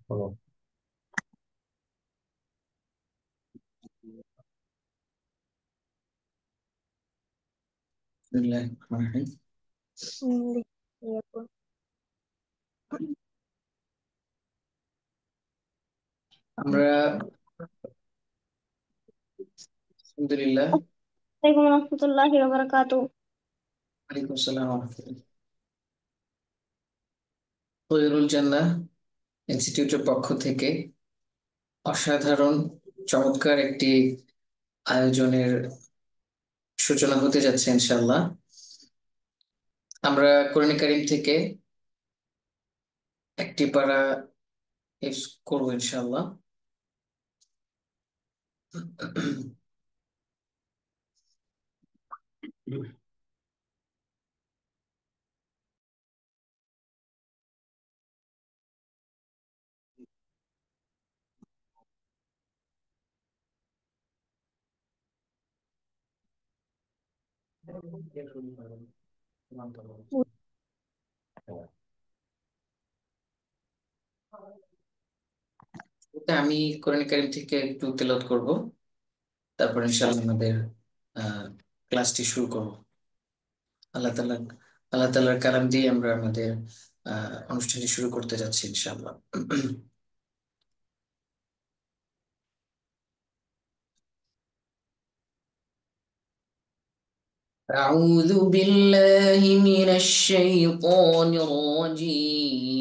বলো। বিসমিল্লাহির রহমানির রহিম। দেখি আমরা আলহামদুলিল্লাহ। আসসালামু আলাইকুম রহমতুল্লাহি ওয়া বারাকাতুহু। ওয়ালাইকুম আসসালাম ওয়া রাহমাতুল্লাহ। খৈরুল জান্নাহ ইনস্টিটিউটের পক্ষ থেকে অসাধারণ চমৎকার একটি আয়োজনের সূচনা হতে যাচ্ছে ইনশাআল্লাহ। আমরা কোরআন কারীম থেকে একটি পারা হিফজ করব ইনশাআল্লাহ। এটা আমি কোরআন কারীম থেকে একটু তেলাওয়াত করব, তারপর ইনশাআল্লাহ আমাদের আহ ক্লাসটি শুরু করব। আল্লাহ তাআলা আল্লাহ তাআলার কালাম দিয়ে আমরা আমাদের অনুষ্ঠানটি শুরু করতে যাচ্ছি ইনশাআল্লাহ। أعوذ بالله من الشيطان الرجيم.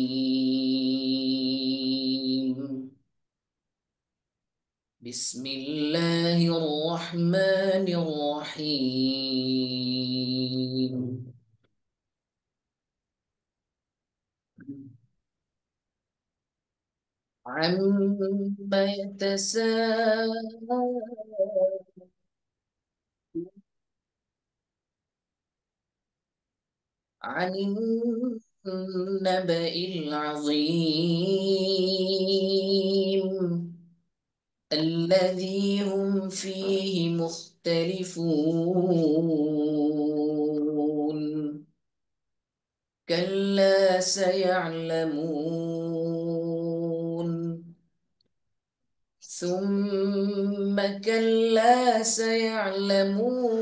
بسم الله الرحمن الرحيم. عما يتساءلون عن النبأ العظيم الذي هم فيه مختلفون. كلا سيعلمون ثم كلا سيعلمون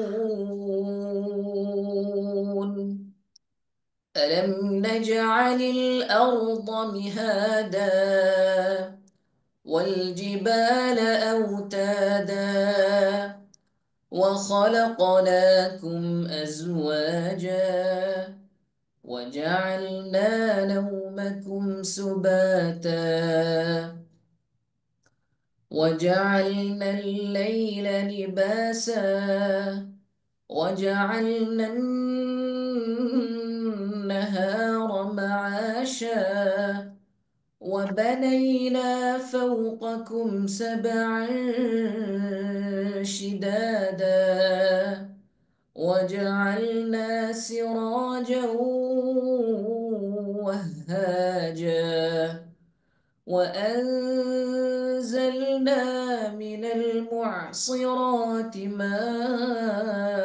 ألم نجعل الأرض مهادا والجبال أوتادا وخلقناكم أزواجا وجعلنا نومكم سباتا وجعلنا الليل لباسا وجعلنا النهار معاشا وبنينا فوقكم سبعا شدادا وجعلنا سراجا وهاجا وأنزلنا من المعصرات ماء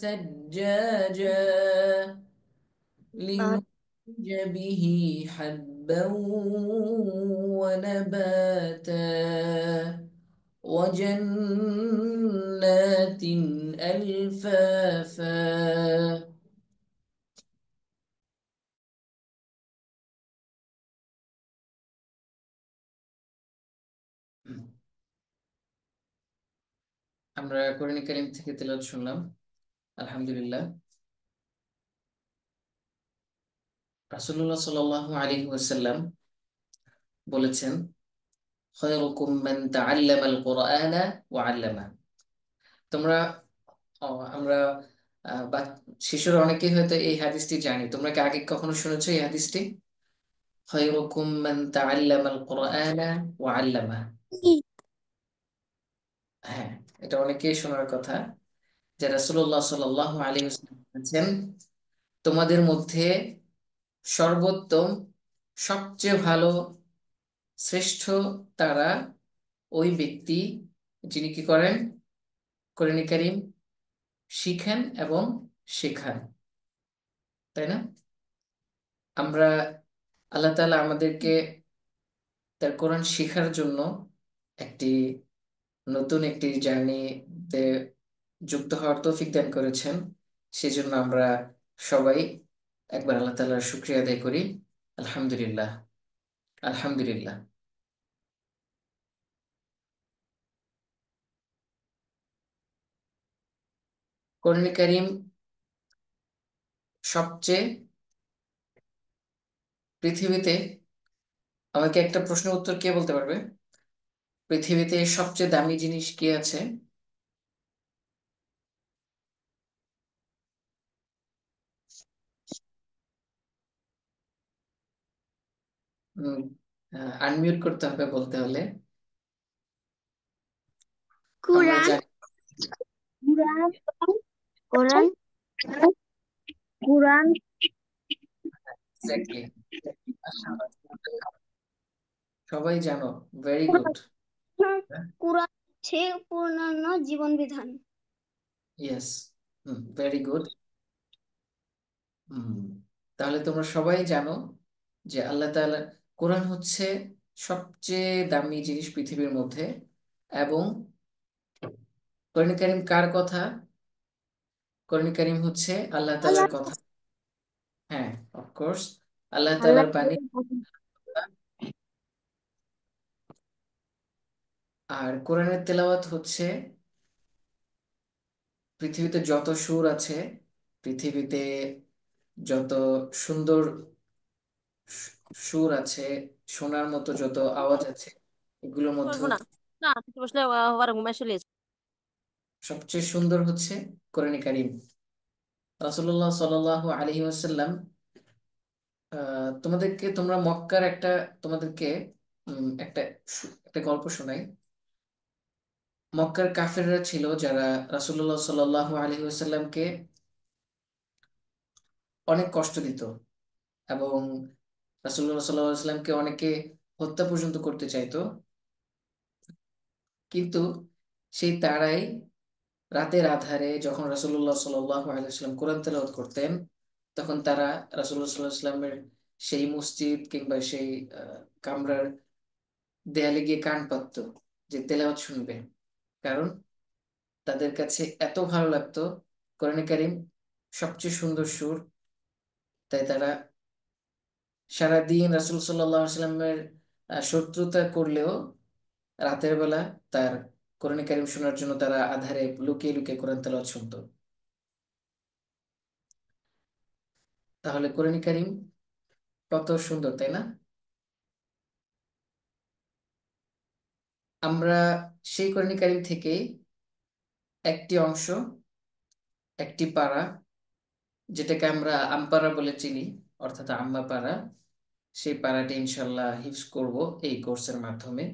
ثجاجا لنخرج به حبا ونباتا وجنات ألفافا. আমরা কোরআন কারীম থেকে তেলাওয়াত শুনলাম। আলহামদুলিল্লাহ। রাসূলুল্লাহ সাল্লাল্লাহু আলাইহি ওয়াসাল্লাম বলেছেন, খায়রুকুম মান তাআল্লামাল কুরআনা ওয়া আল্লামা। তোমরা আমরা শিশুরা অনেকেই হয়তো এই হাদিসটি জানি। তোমরা কি আগে কখনো শুনেছো এই হাদিসটি? খায়রুকুম মান তাআল্লামাল কুরআনা ওয়া আল্লামা। হ্যাঁ, এটা অনেকেই শোনার কথা যে রাসূলুল্লাহ সাল্লাল্লাহু আলাইহি ওয়াসাল্লাম বলেছেন, তোমাদের মধ্যে সর্বোত্তম, সবচেয়ে ভালো, শ্রেষ্ঠ তারা ওই ব্যক্তি যিনি কি করেন, কোরআন কারীম শিখেন এবং শেখান, তাই না? আমরা আল্লাহ তাআলা আমাদেরকে তার কোরআন শেখার জন্য একটি নতুন একটি জার্নিতে যুক্ত হওয়ার তৌফিক দান করেছেন। সেজন্য আমরা সবাই একবার আল্লাহ তাআলার শুকরিয়া আদায় করি। আলহামদুলিল্লাহ, আলহামদুলিল্লাহ। কোরআন কারীম সবচেয়ে পৃথিবীতে, আমাকে একটা প্রশ্নের উত্তর কে বলতে পারবে? পৃথিবীতে সবচেয়ে দামি জিনিস কি আছে? আনমিউট করতে হবে বলতে হলে। আমরা কোরআন। জানি। কোরআন। কোরআন। কোরআন। এক্স্যাক্টলি। সবাই জানো। Very good. কোরআন হচ্ছে পূর্ণাঙ্গ জীবন বিধান। ইয়েস। Very good. তাহলে তোমরা সবাই জানো যে আল্লাহ তাআলা, কোরআন হচ্ছে সবচেয়ে দামি জিনিস পৃথিবীর মধ্যে। এবং কোরআন কারীম কার কথা? কোরআন কারীম হচ্ছে আল্লাহ আল্লাহ। তাআলার কথা। হ্যাঁ, অফকোর্স, আল্লাহ আল্লাহ। তাআলার বাণী। আর কোরআনের তেলাওয়াত হচ্ছে, পৃথিবীতে যত সুর আছে, পৃথিবীতে যত সুন্দর সু- সুর আছে, শোনার মতো যত আওয়াজ আছে, এগুলোর মধ্যে বলবো না, না তুই বসলে আবার ঘুমাই চলে যাচ্ছে। সবচেয়ে সুন্দর হচ্ছে কোরআন কারীম। রাসূলুল্লাহ সাল্লাল্লাহু আলাইহি ওয়াসাল্লাম, তোমরা মক্কার একটা, তোমাদেরকে একটা গল্প শোনাই। মক্কার কাফেররা ছিল যারা রাসূলুল্লাহ সাল্লাল্লাহু আলাইহি ওয়াসাল্লামকে অনেক কষ্ট দিত, এবং রাসূলুল্লাহ সাল্লাল্লাহু আলাইহি ওয়াসাল্লামকে অনেকে হত্যা পর্যন্ত করতে চাইতো। কিন্তু সেই তারাই রাতের আধারে যখন রাসূলুল্লাহ সাল্লাল্লাহু আলাইহি ওয়াসাল্লাম কোরআন তেলাওয়াত করতেন, তখন তারা রাসূলুল্লাহ সাল্লাল্লাহু আলাইহি ওয়াসাল্লামের সেই মসজিদ কিংবা সেই কামরার দেয়ালে গিয়ে কান পাততো যে তেলাওয়াত শুনবে। কারণ তাদের কাছে এত ভালো লাগতো কোরআনে কারীম, সবচেয়ে সুন্দর সুর। তাই তারা সারাদিন রাসূল সাল্লাল্লাহু আলাইহি ওয়াসাল্লামের শত্রুতা করলেও রাতের বেলা তার কোরআনে কারীম শোনার জন্য তারা আধারে লুকিয়ে লুকিয়ে কোরআন তেলাওয়াত শুনতো। তাহলে কোরআনে কারীম কত সুন্দর, তাই না? আমরা সেই কোরআনে কারীম থেকে একটি অংশ, একটি পারা, যেটাকে আমরা আমপারা বলে চিনি, অর্থাৎ আম্মা পারা, সেই পারাটি ইনশাল্লাহ হিফজ করব এই কোর্সের মাধ্যমে।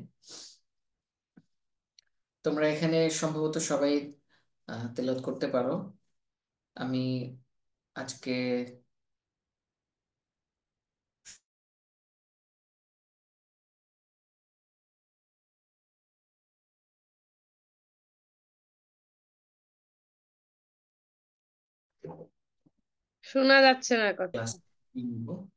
তোমরা এখানে সম্ভবত সবাই তেলাওয়াত করতে পারো। আমি আজকে শোনা যাচ্ছে না কথা। ক্লাস নিব।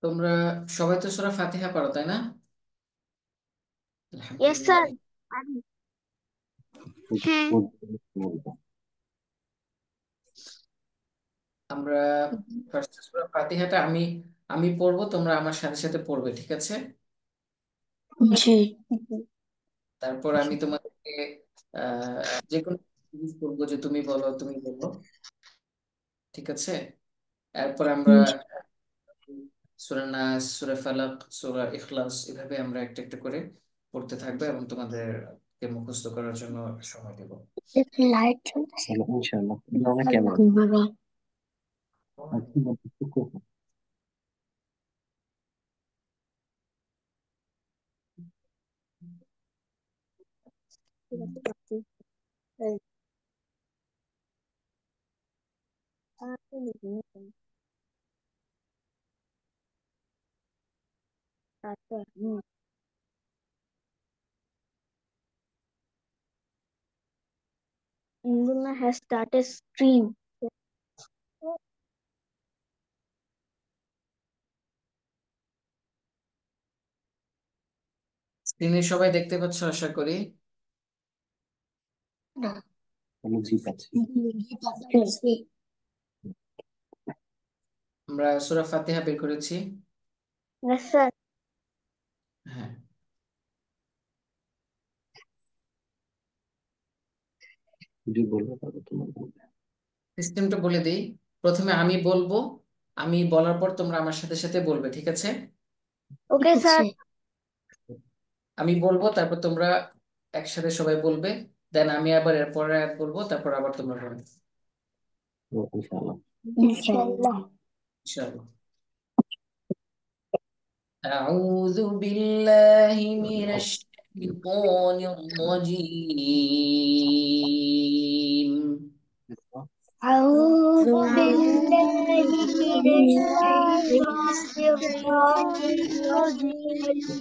তোমরা সবাই তো সূরা ফাতিহা পড়ো, তাই না? Yes sir. আলহামদুলিল্লাহ। হ্যাঁ। আমরা ফার্স্ট সূরা ফাতিহাটা আমি আমি পড়বো, তোমরা আমার সাথে সাথে পড়বে, ঠিক আছে? জি। তারপর আমি তোমাদেরকে আহ যে কোনো জিনিস বলবো, যে তুমি বলো, তুমি বলো, ঠিক আছে? এরপর আমরা সূরা নাস, সূরা ফালাক, সূরা ইখলাস, এভাবে আমরা একটা একটা করে পড়তে থাকবো এবং তোমাদেরকে মুখস্থ করার জন্য সময় দেব। লাইট হ্যালো, ইনশাআল্লাহ ইমামে কেমন আজকে কতটুকু Indulna has started stream. স্ক্রিনে সবাই দেখতে পাচ্ছ আশা করি। আমি জি পাচ্ছি। আমরা সূরা ফাতিহা বের করেছি। Yes, sir. হ্যাঁ, যদি বলবো তারপর তোমার বলবে। সিস্টেমটা বলে দিই। প্রথমে আমি বলবো, আমি বলার পর তোমরা আমার সাথে সাথে বলবে, ঠিক আছে? Okay, sir. আমি বলবো, তারপর তোমরা একসাথে সবাই বলবে, দেন আমি আবার এরপর আয়াত বলবো, তারপর আবার তোমরা বলবে, ইনশাআল্লাহ। Inshallah. ইনশাআল্লাহ। أعوذ بالله من الشيطان الرجيم. أعوذ بالله من الشيطان الرجيم.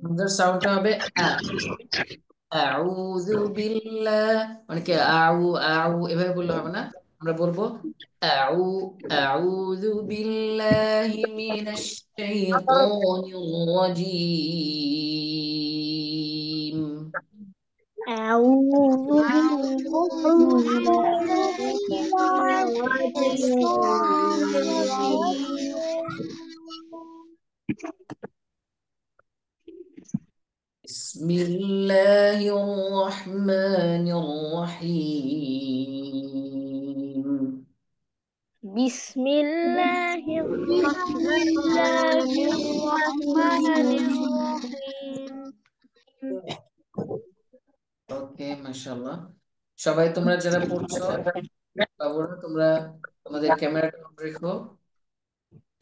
আমাদের সাউন্ডটা হবে আউযু বিল্লাহ, অনেকে আউ আউ এভাবে বললে হবে না। আমরা বলবো আউ আউযু বিল্লাহি মিনাশ শাইতানির রাজীম। أعوذ بالله من الشيطان الرجيم. بسم الله الرحمن الرحيم. بسم الله الرحمن الرحيم. ওকে, মাশাআল্লাহ। সবাই তোমরা যারা পড়ছো, বাবুরা তোমরা তোমাদের ক্যামেরাটা অন রেখো,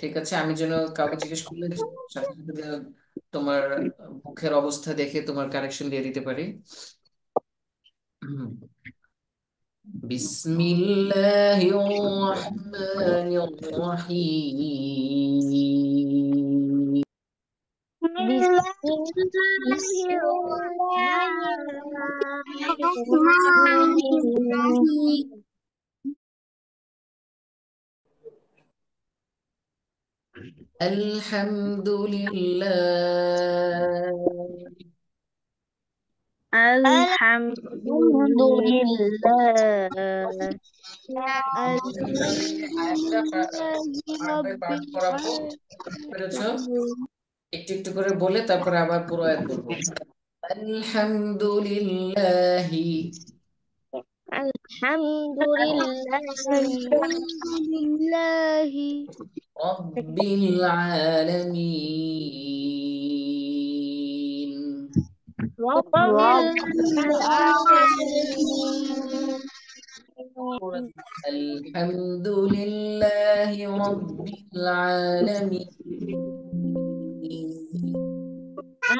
ঠিক আছে? আমি যেন কাউকে জিজ্ঞেস করলে সাথে সাথে যেন তোমার মুখের অবস্থা দেখে তোমার কারেকশন দিয়ে দিতে পারি। বিসমিল্লাহির রহমানির রহিম। بسم الله الرحمن الرحيم. الحمد لله. الحمد لله. আয়াতটা رب পাঠ করাবো, পেরেছো? একটু একটু করে বলে তারপরে আবার পুরো আয়াত বলবো। আলহামদুলিল্লাহি الحمد لله রাব্বিল আলামিন। رب العالمين. আলহামদুলিল্লাহি রাব্বিল আলামিন।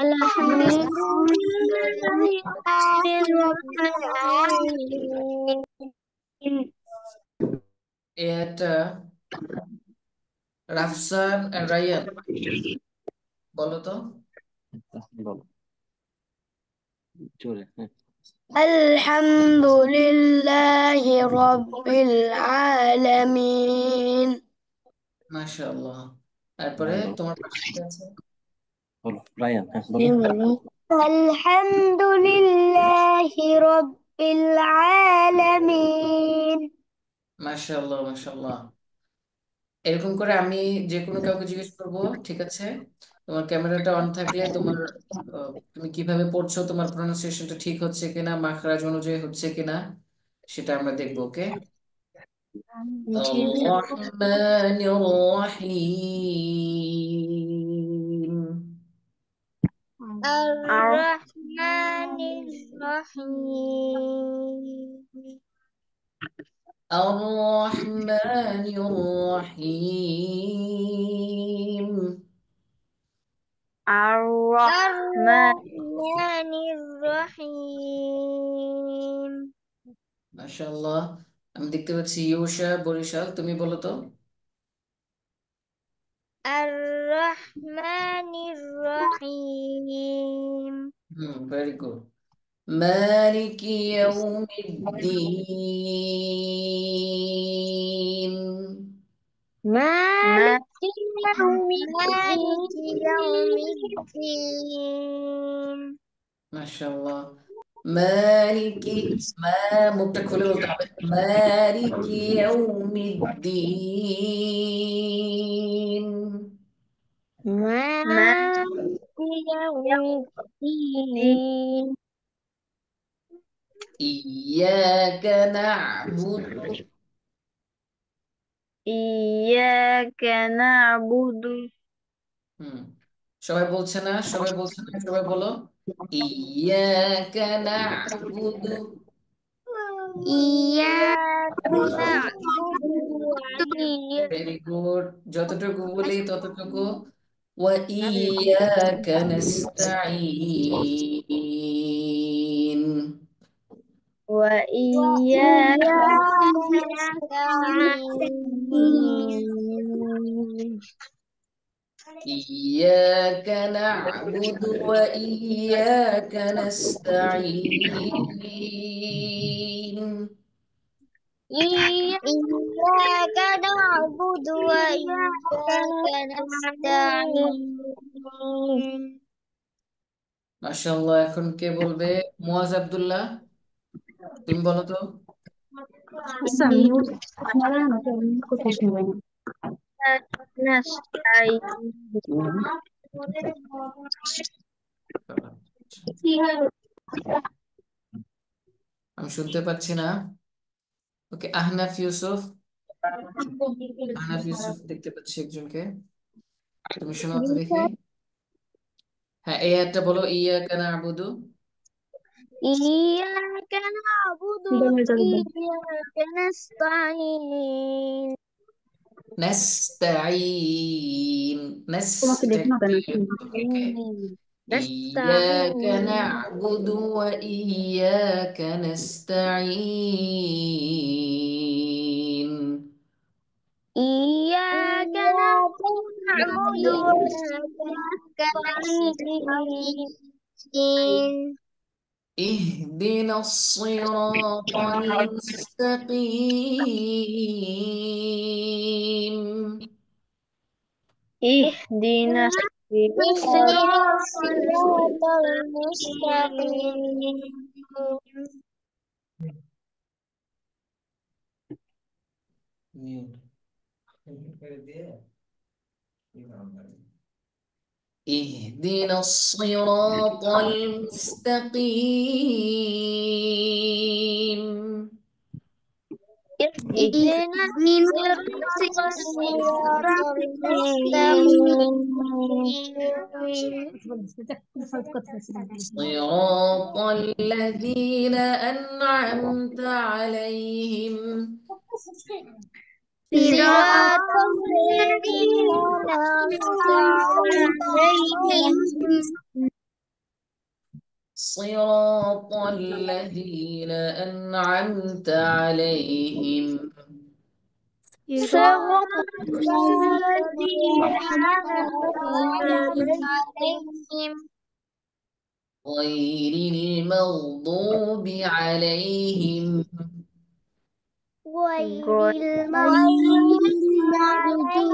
الحمد لله رب العالمين. এটা রাফসান আর রায়ান বলো তো। বলো জোরে। হ্যাঁ, الحمد لله رب العالمين. মাশাআল্লাহ। তারপরে ভালো। তোমার পাশে কে আছে? বলো রায়ান। হ্যাঁ বলো। الحمد لله رب العالمين. মাশাআল্লাহ, মাশাআল্লাহ। এরকম করে আমি যে কোনো কাউকে জিজ্ঞেস করব, ঠিক আছে? তোমার ক্যামেরাটা অন থাকলে তোমার তুমি কিভাবে পড়ছো, তোমার প্রোনাউন্সিয়েশনটা ঠিক হচ্ছে কিনা, মাখরাজ অনুযায়ী হচ্ছে কিনা, সেটা আমরা দেখবো। ওকে, জি الرحمن الرحيم. الرحمن الرحيم الرحمن الرحيم. الرحمن الرحيم মাশাআল্লাহ। আমি দেখতে পাচ্ছি ইউশা বরিশাল, তুমি বলো তো। الرحمن الرحيم ভেরি গুড। مالك يوم الدين. مالك يوم مالك الدين الدين মাশাআল্লাহ। মালিকি, মা মুখটা খুলে বলতে হবে, মালিকি ইয়াউমিদ্দিন। مالك يوم الدين ইয়াকা না'বুদু। إياك نعبد হুম, সবাই বলছে না, সবাই বলছে না, সবাই বলো, ইয়াকা না'বুদু। إياك نعبد وإياك ভেরি গুড, যতটুকু বলি ততটুকু। ওয়া ইয়াকা নাস্তাঈন। وإياك نستعين نستعين إياك نعبد وإياك نستعين. إياك نعبد وإياك نستعين মাশাআল্লাহ। এখন কে বলবে? মুয়াজ আব্দুল্লাহ, তুমি বলো তো। إياك نستعين আমি শুনতে পাচ্ছি না। ওকে, আহনাফ ইউসুফ, আহনাফ ইউসুফ দেখতে পাচ্ছি একজনকে, তুমি শোনাও তো দেখি। হ্যাঁ, এই একটা বলো, ইয়াকা না'বুদু। إياك نعبد وإياك نستعين নাস্তাঈন, নাসটা ক্লিয়ার হবে। ওকে, إياك نستعين نعبد وإياك نستعين. إياك نعبد وإياك نستعين اهدنا الصراط المستقيم. اهدنا الصراط المستقيم اهدنا الصراط المستقيم. اهدنا الصراط المستقيم صراط الذين أنعمت عليهم. صراط الذين أنعمت عليهم صراط الذين أنعمت عليهم صراط الذين أنعمت عليهم غير المغضوب عليهم غير المغضوب عليهم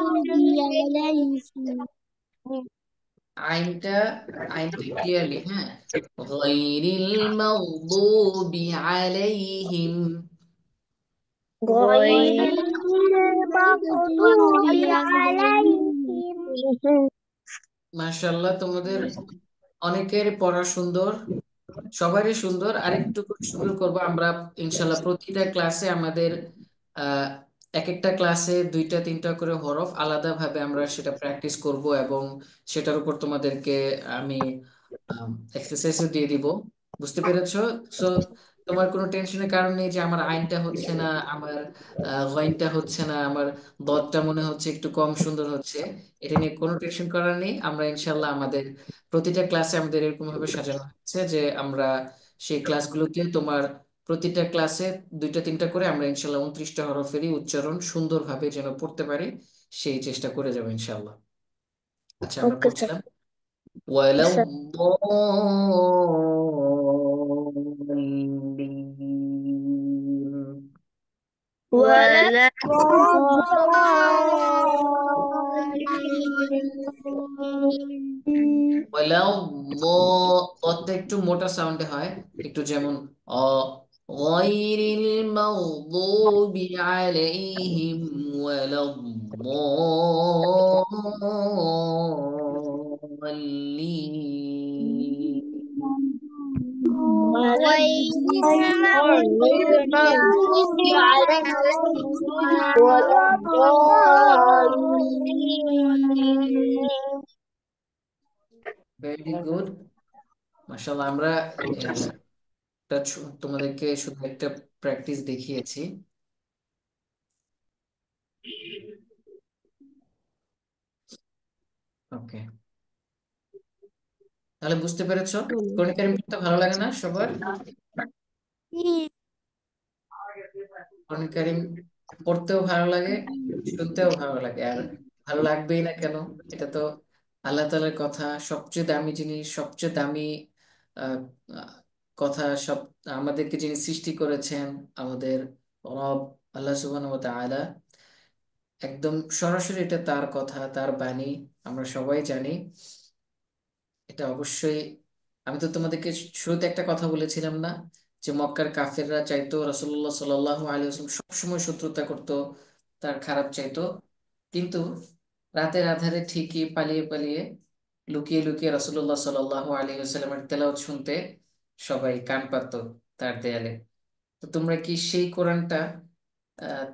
আইনটা, আইনটা ক্লিয়ারলি, হ্যাঁ, غير المغضوب عليهم. غير المغضوب عليهم মাশাআল্লাহ, তোমাদের অনেকের পড়া সুন্দর। সবারই সুন্দর, আরেকটু করে সুন্দর করব আমরা ইনশাল্লাহ। প্রতিটা ক্লাসে আমাদের আহ এক একটা ক্লাসে দুইটা তিনটা করে হরফ আলাদাভাবে আমরা সেটা প্র্যাকটিস করব, এবং সেটার উপর তোমাদেরকে আমি এক্সারসাইজও দিয়ে দিব। বুঝতে পেরেছো? সো তোমার কোনো টেনশনের কারণ নেই যে আমার আইনটা হচ্ছে না, আমার গইনটা হচ্ছে না, আমার দতটা মনে হচ্ছে একটু কম সুন্দর হচ্ছে। এটা নিয়ে কোনো টেনশন করার নেই। আমরা ইনশাল্লাহ আমাদের প্রতিটা ক্লাসে আমাদের এরকম ভাবে সাজানো হচ্ছে যে আমরা সেই ক্লাসগুলোতে তোমার প্রতিটা ক্লাসে দুইটা তিনটা করে আমরা ইনশাল্লাহ 29টা হরফেরই উচ্চারণ সুন্দরভাবে যেন পড়তে পারি, সেই চেষ্টা করে যাবো ইনশাল্লাহ। আচ্ছা, আমরা ওকে স্যার। পড়ছিলাম ওয়ালা স্যার الضالين. ولا ওয়ালা ض একটু মোটা সাউন্ডে হয়, একটু যেমন অ غير المغضوب عليهم ولا الضالين. غير المغضوب عليهم ولا الضالين. ভেরি গুড, মাশাআল্লাহ। আমরা তোমাদেরকে শুধু একটা প্র্যাকটিস দেখিয়েছি। ওকে, তাহলে বুঝতে পেরেছো? কোরআন কারীম পড়তে ভালো লাগে না সবার? কোরআন কারীম পড়তেও ভালো লাগে, শুনতেও ভালো লাগে। আর ভালো লাগবেই না কেন? এটা তো আল্লাহ তাআলার কথা, সবচেয়ে দামি জিনিস, সবচেয়ে দামি আহ, আহ, কথা। সব আমাদেরকে যিনি সৃষ্টি করেছেন, আমাদের রব আল্লাহ সুবহানাহু ওয়া তাআলা, একদম সরাসরি এটা তার কথা, তার বাণী। আমরা সবাই জানি এটা অবশ্যই। আমি তো তোমাদেরকে শুরুতে একটা কথা বলেছিলাম না, যে মক্কার কাফেররা চাইতো রাসূলুল্লাহ সাল্লাল্লাহু আলাইহি ওয়াসাল্লাম সবসময় শত্রুতা করতো, তার খারাপ চাইতো। কিন্তু রাতের আধারে ঠিকই পালিয়ে পালিয়ে, লুকিয়ে লুকিয়ে রাসূলুল্লাহ সাল্লাল্লাহু আলাইহি ওয়াসাল্লামের তেলাওয়াত শুনতে সবাই কান পাততো তার দেয়ালে। তো তোমরা কি সেই কোরআনটা,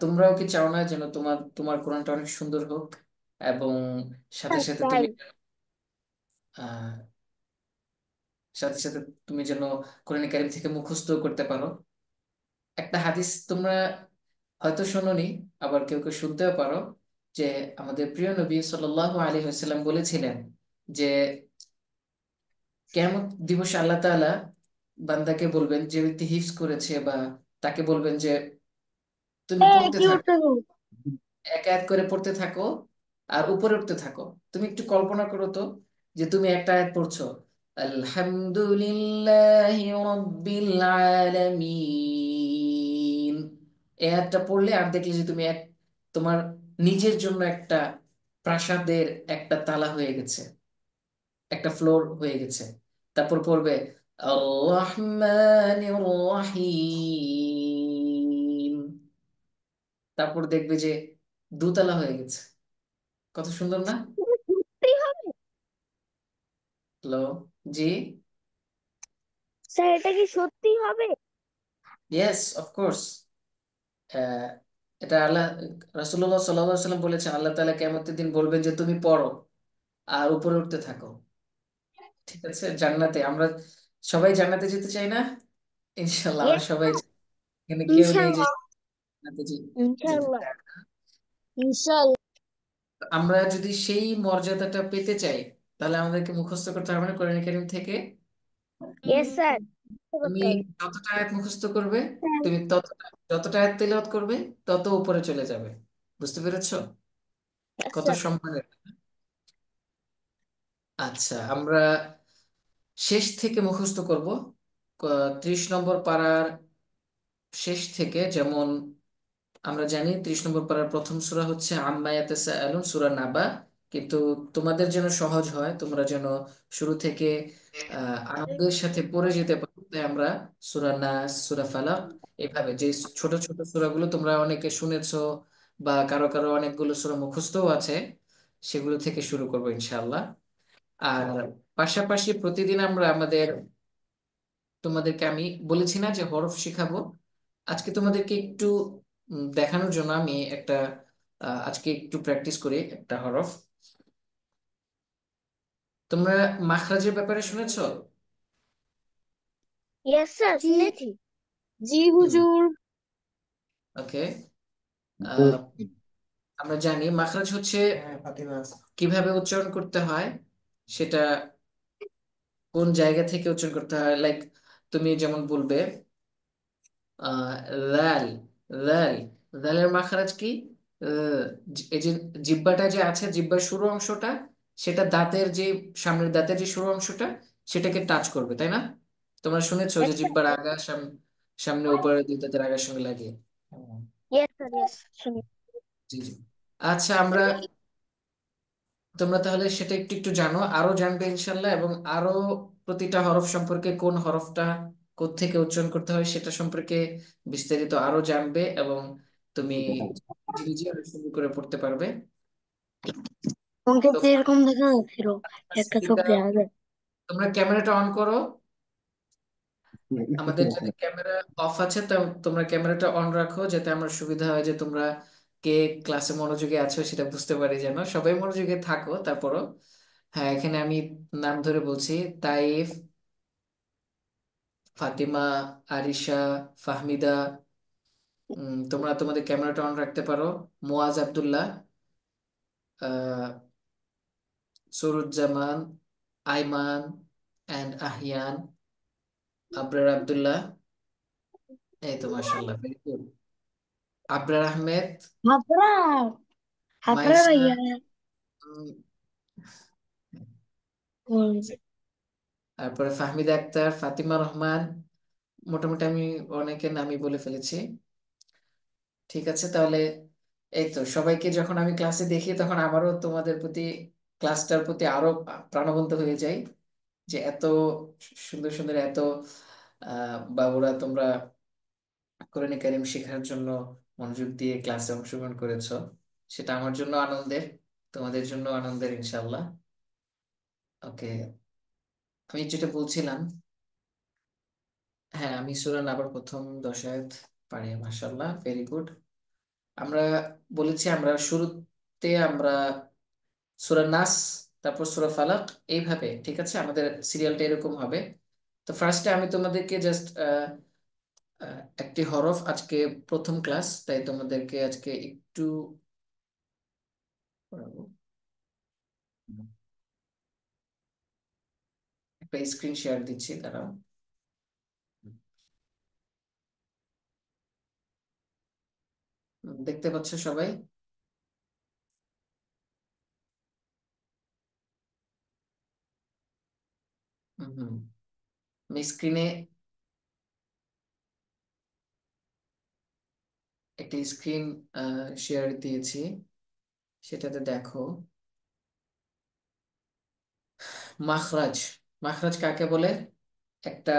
তোমরাও কি চাও না যেন তোমার তোমার কোরআনটা অনেক সুন্দর হোক, এবং সাথে সাথে তাই তুমি আহ সাথে সাথে তুমি যেন কোরআন কারীম থেকে মুখস্থ করতে পারো? একটা হাদিস তোমরা হয়তো শোনোনি, আবার কেউ কেউ শুনতেও পারো, যে আমাদের প্রিয় নবী সাল্লাল্লাহু আলাইহি ওয়াসাল্লাম বলেছিলেন যে কিয়ামত দিবসে আল্লাহ তাআলা বান্দাকে বলবেন, যে ব্যক্তি হিফজ করেছে, বা তাকে বলবেন যে তুমি পড়তে কি থাকো, উঠতে এক এক করে পড়তে থাকো আর উপরে উঠতে থাকো। তুমি একটু কল্পনা করো তো, যে তুমি একটা আয়াত পড়ছো, আলহামদুলিল্লাহি রাব্বিল আলামিন, এই আয়াতটা পড়লে আর দেখলে যে তুমি তোমার নিজের জন্য একটা প্রাসাদের একটা তালা হয়ে গেছে, একটা ফ্লোর হয়ে গেছে। তারপর পড়বে আর রহমানির রহিম, তারপর দেখবে যে দোতলা হয়ে গেছে। কত সুন্দর না? হবে? হ্যালো, জি, স্যার এটা কি সত্যি হবে? Yes of course. এটা আল্লাহ, রাসূলুল্লাহ সাল্লাল্লাহু আলাইহি ওয়াসাল্লাম বলেছেন, আল্লাহ তাআলা কিয়ামতের দিন বলবেন যে তুমি পড়ো আর উপরে উঠতে থাকো। ঠিক আছে, জান্নাতে আমরা সবাই জান্নাতে যেতে চাই না? ইনশাল্লাহ আমরা Yes, সবাই চাই। এখানে কেউ নেই যে ইনশাআল্লাহ। জান্নাতে যেতে ইনশাআল্লাহ। চায় না। ইনশাআল্লাহ। আমরা যদি সেই মর্যাদাটা পেতে চাই, তাহলে আমাদেরকে মুখস্থ করতে হবে না কোরআন কারীম থেকে। Yes sir. তুমি করতে হবে। যতটা আয়াত মুখস্থ করবে, তুমি ততটা, যতটা আয়াত তেলাওয়াত করবে, তত উপরে চলে যাবে। বুঝতে পেরেছো? Yes, কত স্যার। সম্মানের। আচ্ছা, আমরা শেষ থেকে মুখস্থ করব। 30 নম্বর পারার শেষ থেকে, যেমন আমরা জানি 30 নম্বর পারার প্রথম সূরা হচ্ছে আম্মা ইয়াতাসাআলুন, সূরা নাবা। কিন্তু তোমাদের যেন সহজ হয়, তোমরা যেন শুরু থেকে আনন্দের সাথে পড়ে যেতে পারো, তাই আমরা সূরা নাস, সূরা ফালাক, এভাবে যে ছোট ছোট সূরাগুলো তোমরা অনেকে শুনেছো, বা কারো কারো অনেকগুলো সূরা মুখস্থও আছে, সেগুলো থেকে শুরু করবো ইনশাআল্লাহ। আর পাশাপাশি প্রতিদিন আমরা আমাদের তোমাদেরকে আমি বলেছি না যে হরফ শেখাবো। আজকে তোমাদেরকে একটু দেখানোর জন্য আমি একটা আজকে একটু প্র্যাকটিস করি একটা হরফ। তোমরা মাখরাজের ব্যাপারে শুনেছো? ইয়েস স্যার, জি শুনেছি। জি হুম। হুজুর। ওকে। আমরা জানি মাখরাজ হচ্ছে কিভাবে উচ্চারণ করতে হয়, সেটা কোন জায়গা থেকে উচ্চারণ করতে হয়। লাইক তুমি যেমন বলবে আহ লাল, লাল, লালের মাখরাজ কি? এই যে জিহ্বাটা যে আছে, জিহ্বার শুরু অংশটা, সেটা দাঁতের যে সামনের দাঁতের যে শুরু অংশটা, সেটাকে টাচ করবে, তাই না? তোমরা শুনেছো যে ইয়েস স্যার, জিহ্বার আগা সামনে উপরে দুই দাঁতের আগার সঙ্গে লাগে। ইয়েস স্যার, ইয়েস শুনি। জি জি। আচ্ছা, তোমরা তাহলে সেটা একটু একটু জানো, আরো জানবে ইনশাল্লাহ, এবং আরো প্রতিটা হরফ সম্পর্কে, কোন হরফটা কোত্থেকে উচ্চারণ করতে হয় সেটা সম্পর্কে বিস্তারিত আরো জানবে, এবং তুমি নিজে নিজে আরো সুন্দর করে পড়তে পারবে। আমাকে তো তো এরকম দেখা যাচ্ছিল, একটা চোখ ফাহমিদা, দেখা যায়। তোমরা ক্যামেরাটা অন করো। আমাদের যাতে ক্যামেরা অফ আছে, তোমরা ক্যামেরাটা অন রাখো, যাতে আমার সুবিধা হয় যে তোমরা কে ক্লাসে মনোযোগী আছো সেটা বুঝতে পারি। যেন সবাই মনোযোগী থাকো তারপরও। হ্যাঁ, এখানে আমি নাম ধরে বলছি: তাইফ, ফাতিমা, আরিশা, ফাহমিদা। তোমরা তোমাদের ক্যামেরাটা অন রাখতে পারো। মুয়াজ আব্দুল্লাহ, আহ সরুজ্জামান, আইমান অ্যান্ড আহিয়ান, আবরার আব্দুল্লাহ। এই তো মাশাআল্লাহ, ভেরি গুড। আবরার আহমেদ, হাবরা, হাবরা মাইসা, ভাইয়া। উম, হুম। তারপরে ফাহমিদা আক্তার, ফাতিমা রহমান। মোটামুটি আমি অনেকের নামই বলে ফেলেছি। ঠিক আছে তাহলে। এই তো সবাইকে যখন আমি ক্লাসে দেখি, তখন আমারও তোমাদের প্রতি, ক্লাসটার প্রতি আরো প্রাণবন্ত হয়ে যায়, যে এত সুন্দর সুন্দর, এত বাবুরা তোমরা কোরআনে কারিম শেখার জন্য মনোযোগ দিয়ে ক্লাসে অংশগ্রহণ করেছো। সেটা আমার জন্য আনন্দের, তোমাদের জন্য আনন্দের ইনশাল্লাহ। ওকে, আমি যেটা বলছিলাম, হ্যাঁ, আমি সূরা নাবার প্রথম 10 আয়াত পারি মাশাআল্লাহ, ভেরি গুড। আমরা বলেছি আমরা শুরুতে আমরা সূরা নাস, তারপর সূরা ফালাক, এইভাবে, ঠিক আছে? আমাদের সিরিয়ালটা এরকম হবে। তো ফার্স্টে আমি তোমাদেরকে জাস্ট একটি হরফ, আজকে প্রথম ক্লাস, তাই তোমাদেরকে আজকে একটু পড়াবো। একটা স্ক্রিন শেয়ার দিচ্ছি, তারা দেখতে পাচ্ছ সবাই? হুম। আমি স্ক্রিনে একটি স্ক্রিন শেয়ার দিয়েছি, সেটাতে দেখো। মাখরাজ, মাখরাজ কাকে বলে? একটা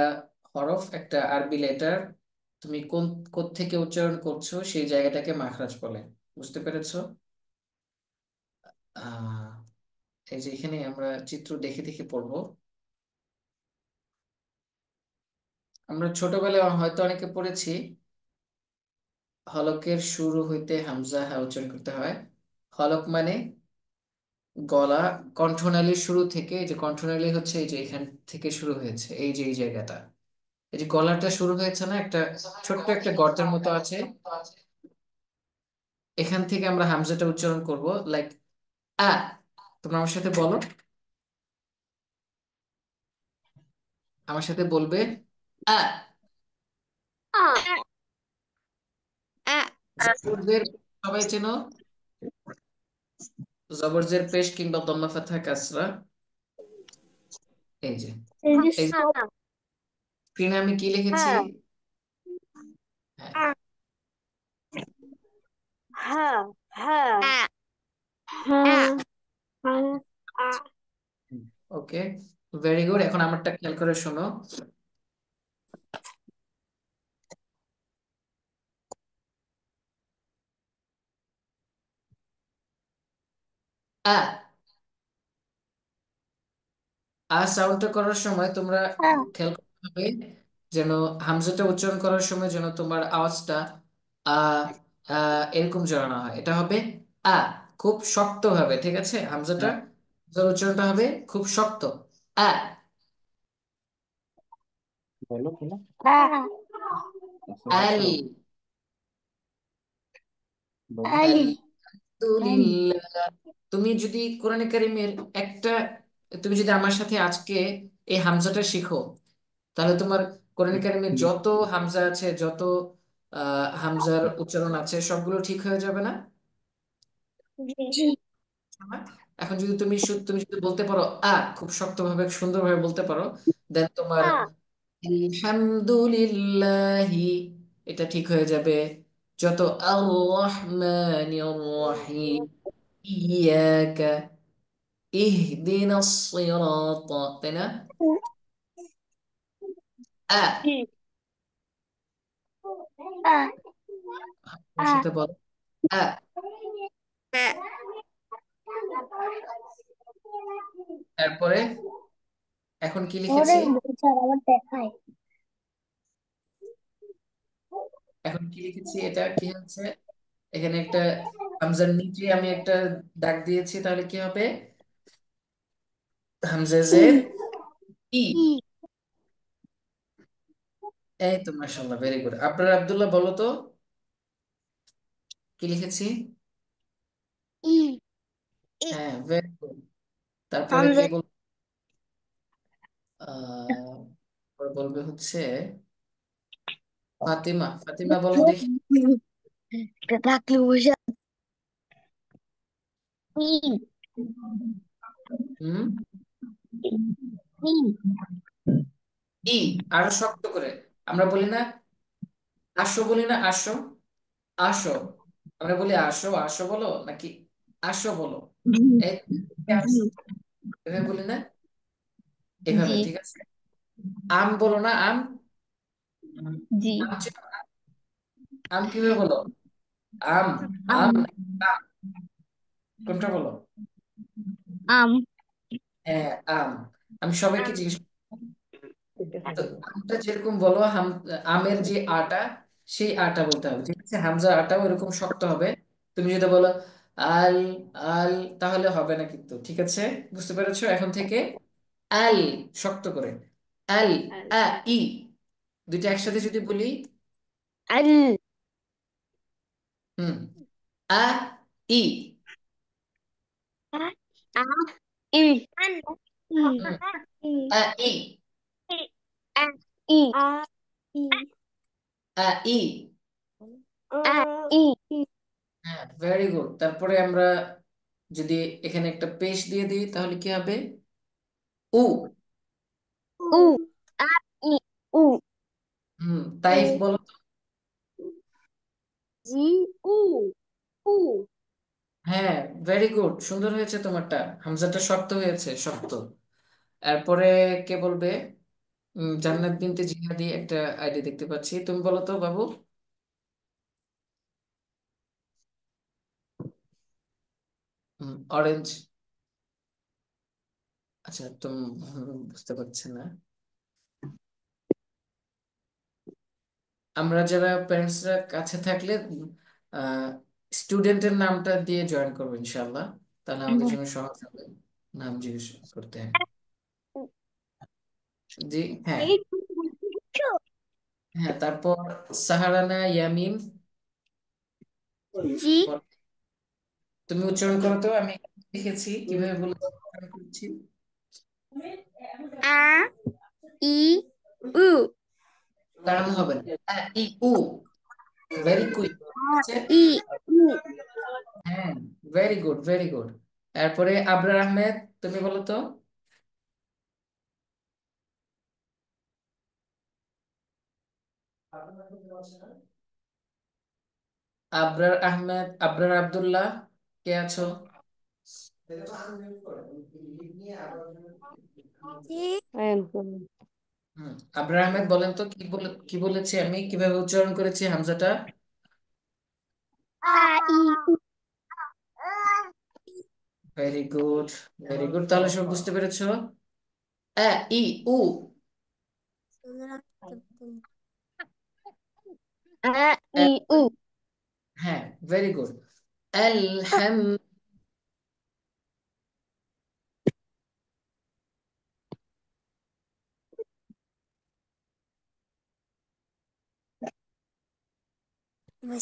হরফ, একটা আরবি লেটার, তুমি কোন থেকে উচ্চারণ করছো সেই জায়গাটাকে মাখরাজ বলে। বুঝতে পেরেছো? আহ এই যে এখানে আমরা চিত্র দেখে দেখে পড়বো। আমরা ছোটবেলায় হয়তো অনেকে পড়েছি, হলকের শুরু হইতে হামজা হা উচ্চারণ করতে হয়। হলক মানে গলা, কণ্ঠনালীর শুরু থেকে, এই যে কণ্ঠনালী হচ্ছে এই যে এখান থেকে শুরু হয়েছে, এই যে এই জায়গাটা, এই যে গলাটা শুরু হয়েছে না, একটা ছোট্ট একটা গর্তের মতো আছে, এখান থেকে আমরা হামজাটা উচ্চারণ করব, লাইক আ। তোমরা আমার সাথে বলো, আমার সাথে বলবে আ। আ, আ, জবরদের সবাই চেনো, জবরজের পেশ কিংবা দম্মা ফাতহা কাসরা। এই যে, এই যে এই সব। স্ক্রিনে আমি কি লিখেছি? হ্যাঁ, হ্যাঁ। হ্যাঁ, হ্যাঁ, হ্যাঁ, হ্যাঁ, ওকে, ভেরি গুড। এখন আমারটা খেয়াল করে শোনো। আ, সাউন্ডটা করার সময় তোমরা হ্যাঁ। খেয়াল করতে হবে যেন হামজাটা উচ্চারণ করার সময় যেন তোমার আওয়াজটা আ আ এরকম যেন না হয়, এটা হবে আ, খুব শক্ত ভাবে, ঠিক আছে? হামজাটা হামজার উচ্চারণটা হবে খুব শক্ত, আ। বলো বলো। আ আচ্ছা আল বলছো, বলো। আল আলহামদুলিল্লাহ। তুমি যদি কোরআনে কারিমের একটা, তুমি যদি আমার সাথে আজকে এই হামজাটা শিখো, তাহলে তোমার কোরআনে কারিমের যত হামজা আছে, যত হামজার উচ্চারণ আছে, সবগুলো ঠিক হয়ে যাবে না? জি এখন যদি তুমি যদি বলতে পারো আ, খুব শক্তভাবে সুন্দরভাবে বলতে পারো, দেন তোমার আ আলহামদুলিল্লাহি এটা ঠিক হয়ে যাবে। যত আল্লাহ রহমানির রহিম, ইয়াকা ইহদিনাস সিরাত, তাই না? আ, জি আ আমার আ সাথে বল, আ। তারপরে এখন কি ওরে লিখেছি, স্যার আবার দেখায় এখন কি লিখেছি, এটা কি হচ্ছে, এখানে একটা হামজার নিচে আমি একটা দাগ দিয়েছি, তাহলে কি হবে, হামজা ই জের ই। ই এই তো মাশাআল্লাহ, ভেরি গুড। আপনার আব্দুল্লাহ বলো তো কি লিখেছি? ই ই হ্যাঁ, ভেরি গুড। তারপরে কে হামজা বল, আহ পরে বলবে হচ্ছে ফাতিমা। ফাতিমা বলো দেখি। থাকলে বসে ই হুম, ই ই, আরো শক্ত করে। আমরা বলি না আসো, বলি না আসো, আসো, আমরা বলি আসো, আসো বলো নাকি আসো বলো? এই আসো, এভাবে বলি না, এভাবে, জি ঠিক আছে? আম বলো না, আম, জি আম আম কিভাবে বলো? আম, আম আম নাকি আম? কোনটা বলো? আম হ্যাঁ, আম। আমি সবাইকে জিজ্ঞেস, তো আমটা যেরকম বলো, আমের যে আটা, সেই আটা বলতে হবে, ঠিক আছে? হামজা আটাও এরকম শক্ত হবে। তুমি যদি বলো আল, আল, তাহলে হবে না কিন্তু, ঠিক আছে? বুঝতে পেরেছো? এখন থেকে আল, শক্ত করে, আল, আ, ই, দুইটা একসাথে যদি বলি, আল হুম, আ, ই, আ আ ই আন ই হুম, ই আ, ই, আ ই আ ই আ, ই। আ ই হ্যাঁ, ভেরি গুড। তারপরে আমরা যদি এখানে একটা পেশ দিয়ে দিই, তাহলে কি হবে? উ। উ আ ই উ হুম, তাইফ বলো তো। জি উ উ হ্যাঁ, ভেরি গুড, সুন্দর হয়েছে তোমারটা, হামজাটা শক্ত হয়েছে, শক্ত। এরপরে কে বলবে? জান্নাত বিনতে জিহাদি একটা আইডি দেখতে পাচ্ছি, তুমি বলো তো বাবু। অরেঞ্জ, আচ্ছা তুমি বুঝতে পারছি না। আমরা যারা প্যারেন্টসরা কাছে থাকলে স্টুডেন্টের নামটা দিয়ে জয়েন করবো ইনশাল্লাহ, তাহলে আমাদের জন্য সহজ হবে নাম জিজ্ঞেস করতে। জি, হ্যাঁ। এই বুঝছো হ্যাঁ, তারপর সাহারানা ইয়ামিন, জি বল- তুমি উচ্চারণ করো তো, আমি লিখেছি কিভাবে বলেছি, উচ্চারণ করছি। আ ই উ কারণ হবে না, ই উ, ভেরি কুইক, ঠিক আছে? ই উ হ্যাঁ, ভেরি গুড, ভেরি গুড। তারপরে আবরার আহমেদ, তুমি বলো তো। আবরার আহমেদ, আবরার আব্দুল্লাহ, কে আছো? হুম, আবরার আহমেদ বলেন তো, কি বলেছি আমি, কিভাবে উচ্চারণ করেছি হামজাটা? আ ই উ ভেরি গুড, ভেরি গুড, তাহলে সব বুঝতে পেরেছো। ই উ, ই উ হ্যাঁ, ভেরি গুড। আলহাম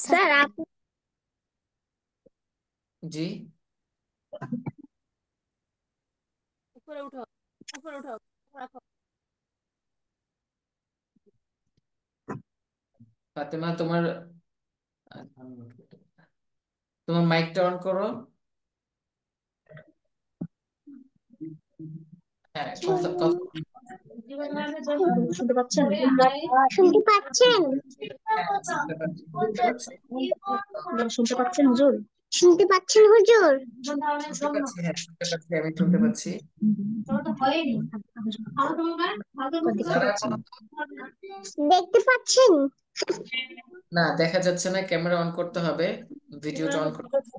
স্যার আপনি জি, ফাতেমা তোমার তোমার মাইকটা অন করো। হ্যাঁ, কথা কথা শুনতে পাচ্ছেন? শুনতে পাচ্ছেন? হ্যাঁ, শুনতে পাচ্ছি, শুনতে পাচ্ছি। শুনতে পাচ্ছেন হুজুর? শুনতে পাচ্ছেন হুজুর? শুনতে পাচ্ছি, হ্যাঁ শুনতে পাচ্ছি, আমি শুনতে পাচ্ছি। যারা বলো তো? দেখতে পাচ্ছেন? না, দেখা যাচ্ছে না, ক্যামেরা অন করতে হবে, ভিডিওটা অন করতে হবে।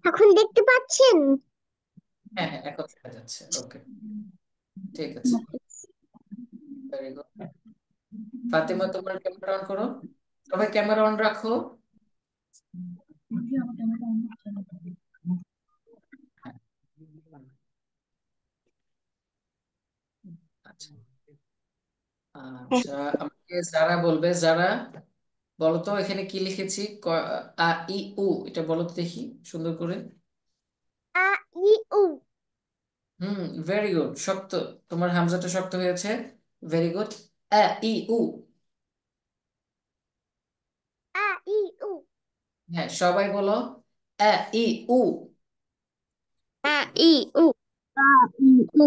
এখন দেখতে পাচ্ছেন? হ্যাঁ হ্যাঁ, এখন দেখা যাচ্ছে, ওকে, ঠিক আছে, ভেরি গুড। ফাতেমা তোমার ক্যামেরা অন করো, সবাই ক্যামেরা অন রাখো। হ্যাঁ, আচ্ছা আচ্ছা, আমাকে যারা বলবে, যারা বলো তো এখানে কি লিখেছি, আ ই উ, এটা বলো তো দেখি সুন্দর করে। আ ই উ হুম, ভেরি গুড, শক্ত, তোমার হামজাটা শক্ত হয়েছে, ভেরি গুড। আ ই উ, আ ই উ হ্যাঁ সবাই বলো, আ ই উ। আ ই উ আ ই উ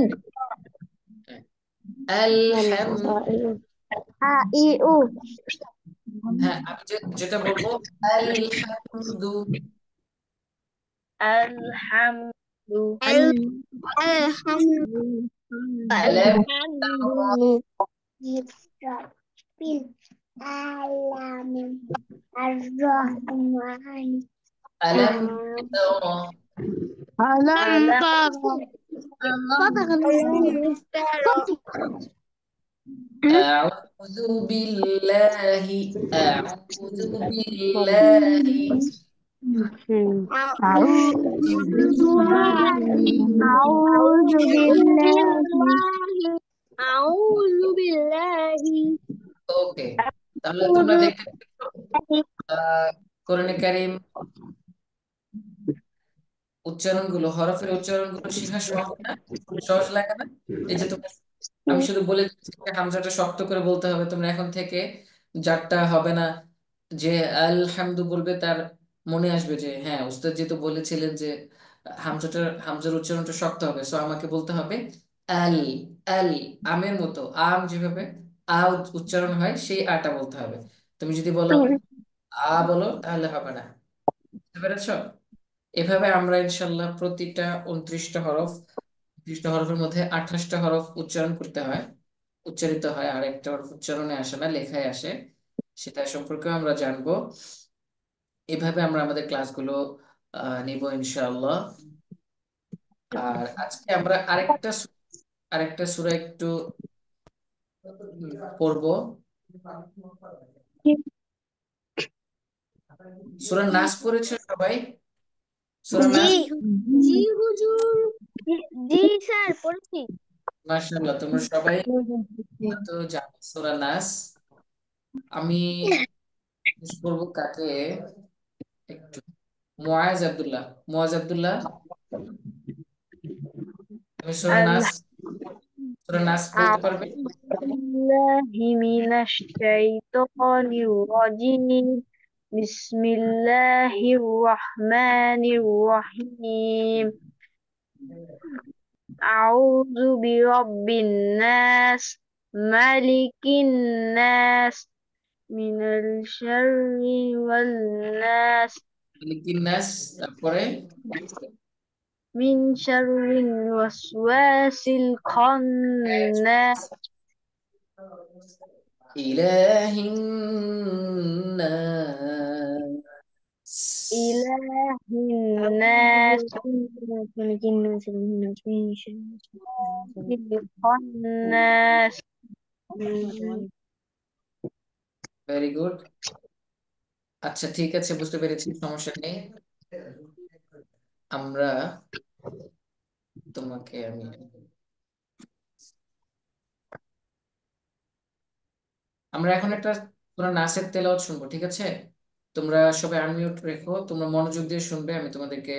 আলহাম, আ ই উ হ্যাঁ আমি যেটা বলবো, আলহামদু, আলহামদু আলহামদু আলাম বিল আলামিন আর রহমান আলাম তারা, আলম তারা আউযু বিল্লাহি, আউযু বিল্লাহি, أعوذ بالله أعوذ بالله ওকে, তাহলে তোমরা দেখতে পাচ্ছ, কোরআনে কারীম উচ্চারণগুলো, হরফের উচ্চারণগুলো শেখা সহজ না? সহজ লাগে না? এই যে তোমরা, আমি শুধু বলে দিচ্ছি যে হামজাটা শক্ত করে বলতে হবে, তোমরা এখন থেকে যারটা হবে না, যে আলহামদু বলবে তার মনে আসবে যে হ্যাঁ উস্তাদ যেহেতু বলেছিলেন যে হামজার উচ্চারণটা শক্ত হবে, সো আমাকে বলতে হবে আল, আল, আমের মতো, আম যেভাবে আ উচ্চারণ হয় সেই আটা বলতে হবে। তুমি যদি বলো আ বলো তাহলে হবে না, বুঝতে পেরেছো? এভাবে আমরা ইনশাল্লাহ প্রতিটা 29টা হরফ, 30টা হরফের মধ্যে 28টা হরফ উচ্চারণ করতে হয়, উচ্চারিত হয়, আর একটা হরফ উচ্চারণে আসে না, লেখায় আসে, সেটা সম্পর্কে আমরা জানবো। এভাবে আমরা আমাদের ক্লাসগুলো নিব ইনশাআল্লাহ। আর আজকে আমরা আরেকটা সূরা একটু পড়বো, সূরা নাস পড়েছে সবাই? সূরা জি নাস, জি হুজুর জি স্যার পড়ছি মাশাআল্লাহ, তোমরা সবাই তো জানো সূরা নাস। আমি জিজ্ঞেস করবো কাকে, একটু মুআজ আব্দুল্লাহ, তুমি সূরা নাস বলতে পারবে? أعوذ بالله من الشيطان الرجيم بسم الله الرحمن الرحيم أعوذ برب الناس ملك الناس من الشر والناس লিকিন নাস, তারপরে من شر الوسواس الخناس ইলাহিন নাস, إله الناس ملك الناس من الناس. Very good. আচ্ছা ঠিক আছে, বুঝতে পেরেছি, সমস্যা নেই। আমরা তোমাকে আমরা এখন একটা পুরো নাচের তেলাওয়াত শুনবো, ঠিক আছে? তোমরা সবাই আনমিউট রেখো, তোমরা মনোযোগ দিয়ে শুনবে, আমি তোমাদেরকে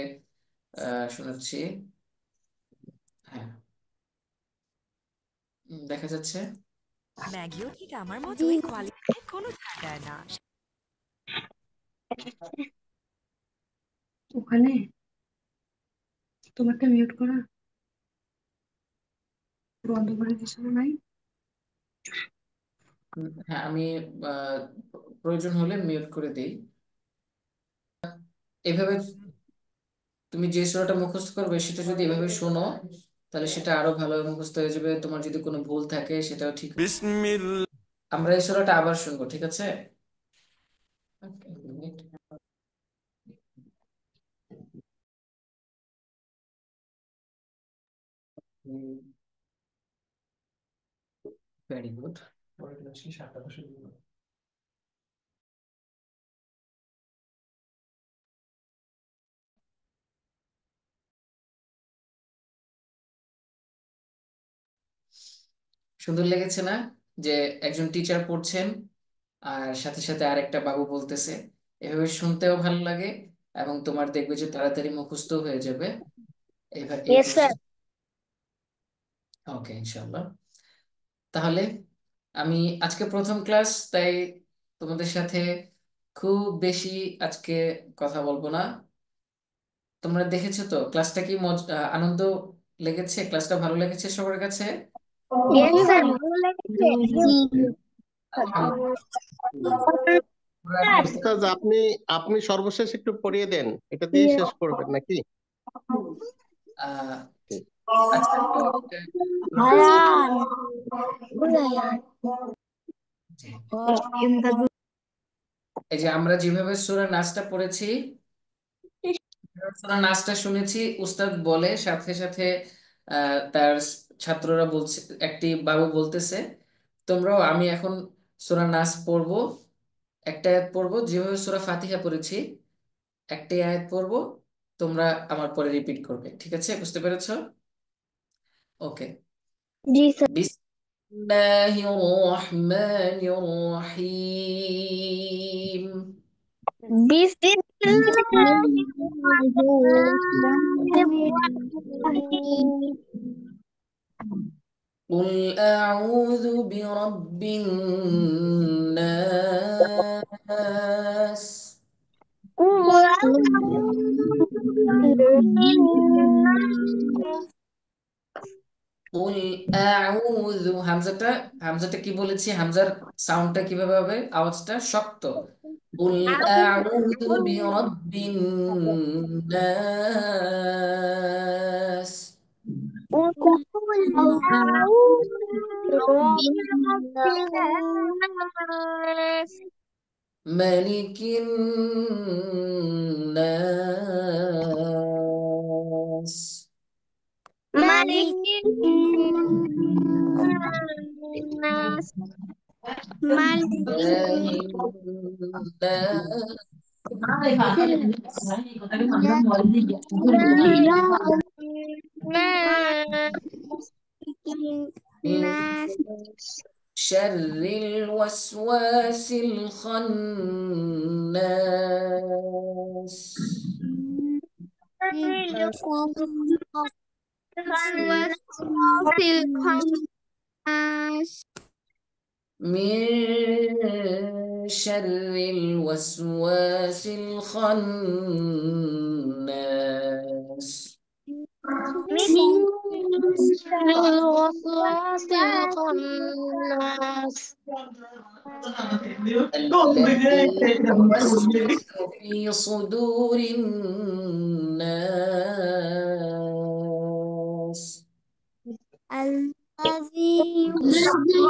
শোনাচ্ছি। হ্যাঁ, দেখা যাচ্ছে। ম্যাগিও ঠিক আমার মতোই কোয়ালিটিতে কোনো ছাড় দেয় না। ওখানে তোমারটা মিউট করা বন্ধ করে দিছিল নাই? হ্যাঁ, আমি আহ, প্রয়োজন হলে মিউট করে দিই। এভাবে তুমি যে সূরাটা মুখস্থ করবে সেটা যদি এভাবে শোনো, তাহলে সেটা আরো ভালোভাবে মুখস্থ হয়ে যাবে। তোমার যদি কোনো ভুল থাকে সেটাও ঠিক। আমরা এই সূরাটা আবার শুনবো, ঠিক আছে? Very good. সুন্দর লেগেছে না? যে একজন টিচার পড়ছেন আর সাথে সাথে আরেকটা বাবু বলতেছে, এভাবে শুনতেও ভালো লাগে এবং তোমার দেখবে যে তাড়াতাড়ি মুখস্থ হয়ে যাবে। এইভাবে এই Yes, sir. প্রসেস। ওকে, ইনশাআল্লাহ। তাহলে আমি আজকে প্রথম ক্লাস, তাই তোমাদের সাথে খুব বেশি আজকে কথা বলবো না। তোমরা দেখেছো তো ক্লাসটা কি আনন্দ লেগেছে? ক্লাসটা ভালো লেগেছে সবার কাছে? Yes, sir. ভালো লেগেছে। উস্তাদ, আপনি আপনি সর্বশেষ একটু পড়িয়ে দেন, এটা দিয়ে শেষ করবেন নাকি? আহ আচ্ছা, ভাইয়ান ভাইয়ান জি। এই যে আমরা যেভাবে সূরা নাসটা পড়েছি, সূরা নাসটা শুনেছি, উস্তাদ বলে সাথে সাথে তার ছাত্ররা বলছে, একটি বাবু বলতেছে, তোমরাও, আমি এখন সূরা নাস পড়বো, একটা আয়াত পড়বো, যেভাবে সূরা ফাতিহা পড়েছি একটা আয়াত পড়বো, তোমরা আমার পরে রিপিট করবে, ঠিক আছে? বুঝতে পেরেছো? ওকে। জি স্যার। বিসমিল্লাহির রহমানির রহিম। বিসমিল্লাহির قل أعوذ برب الناس. قل أعوذ হামজাটা, হামজাটা কি বলেছি? হামজার সাউন্ডটা কিভাবে হবে? আওয়াজটা শক্ত। قل أعوذ برب الناس ملك الناس ملك الناس ملك إله الناس من الناس شر الوسواس الخناس من شر الوسواس الخناس من شر الوسواس الخناس الذي يوسوس في صدور الناس الذي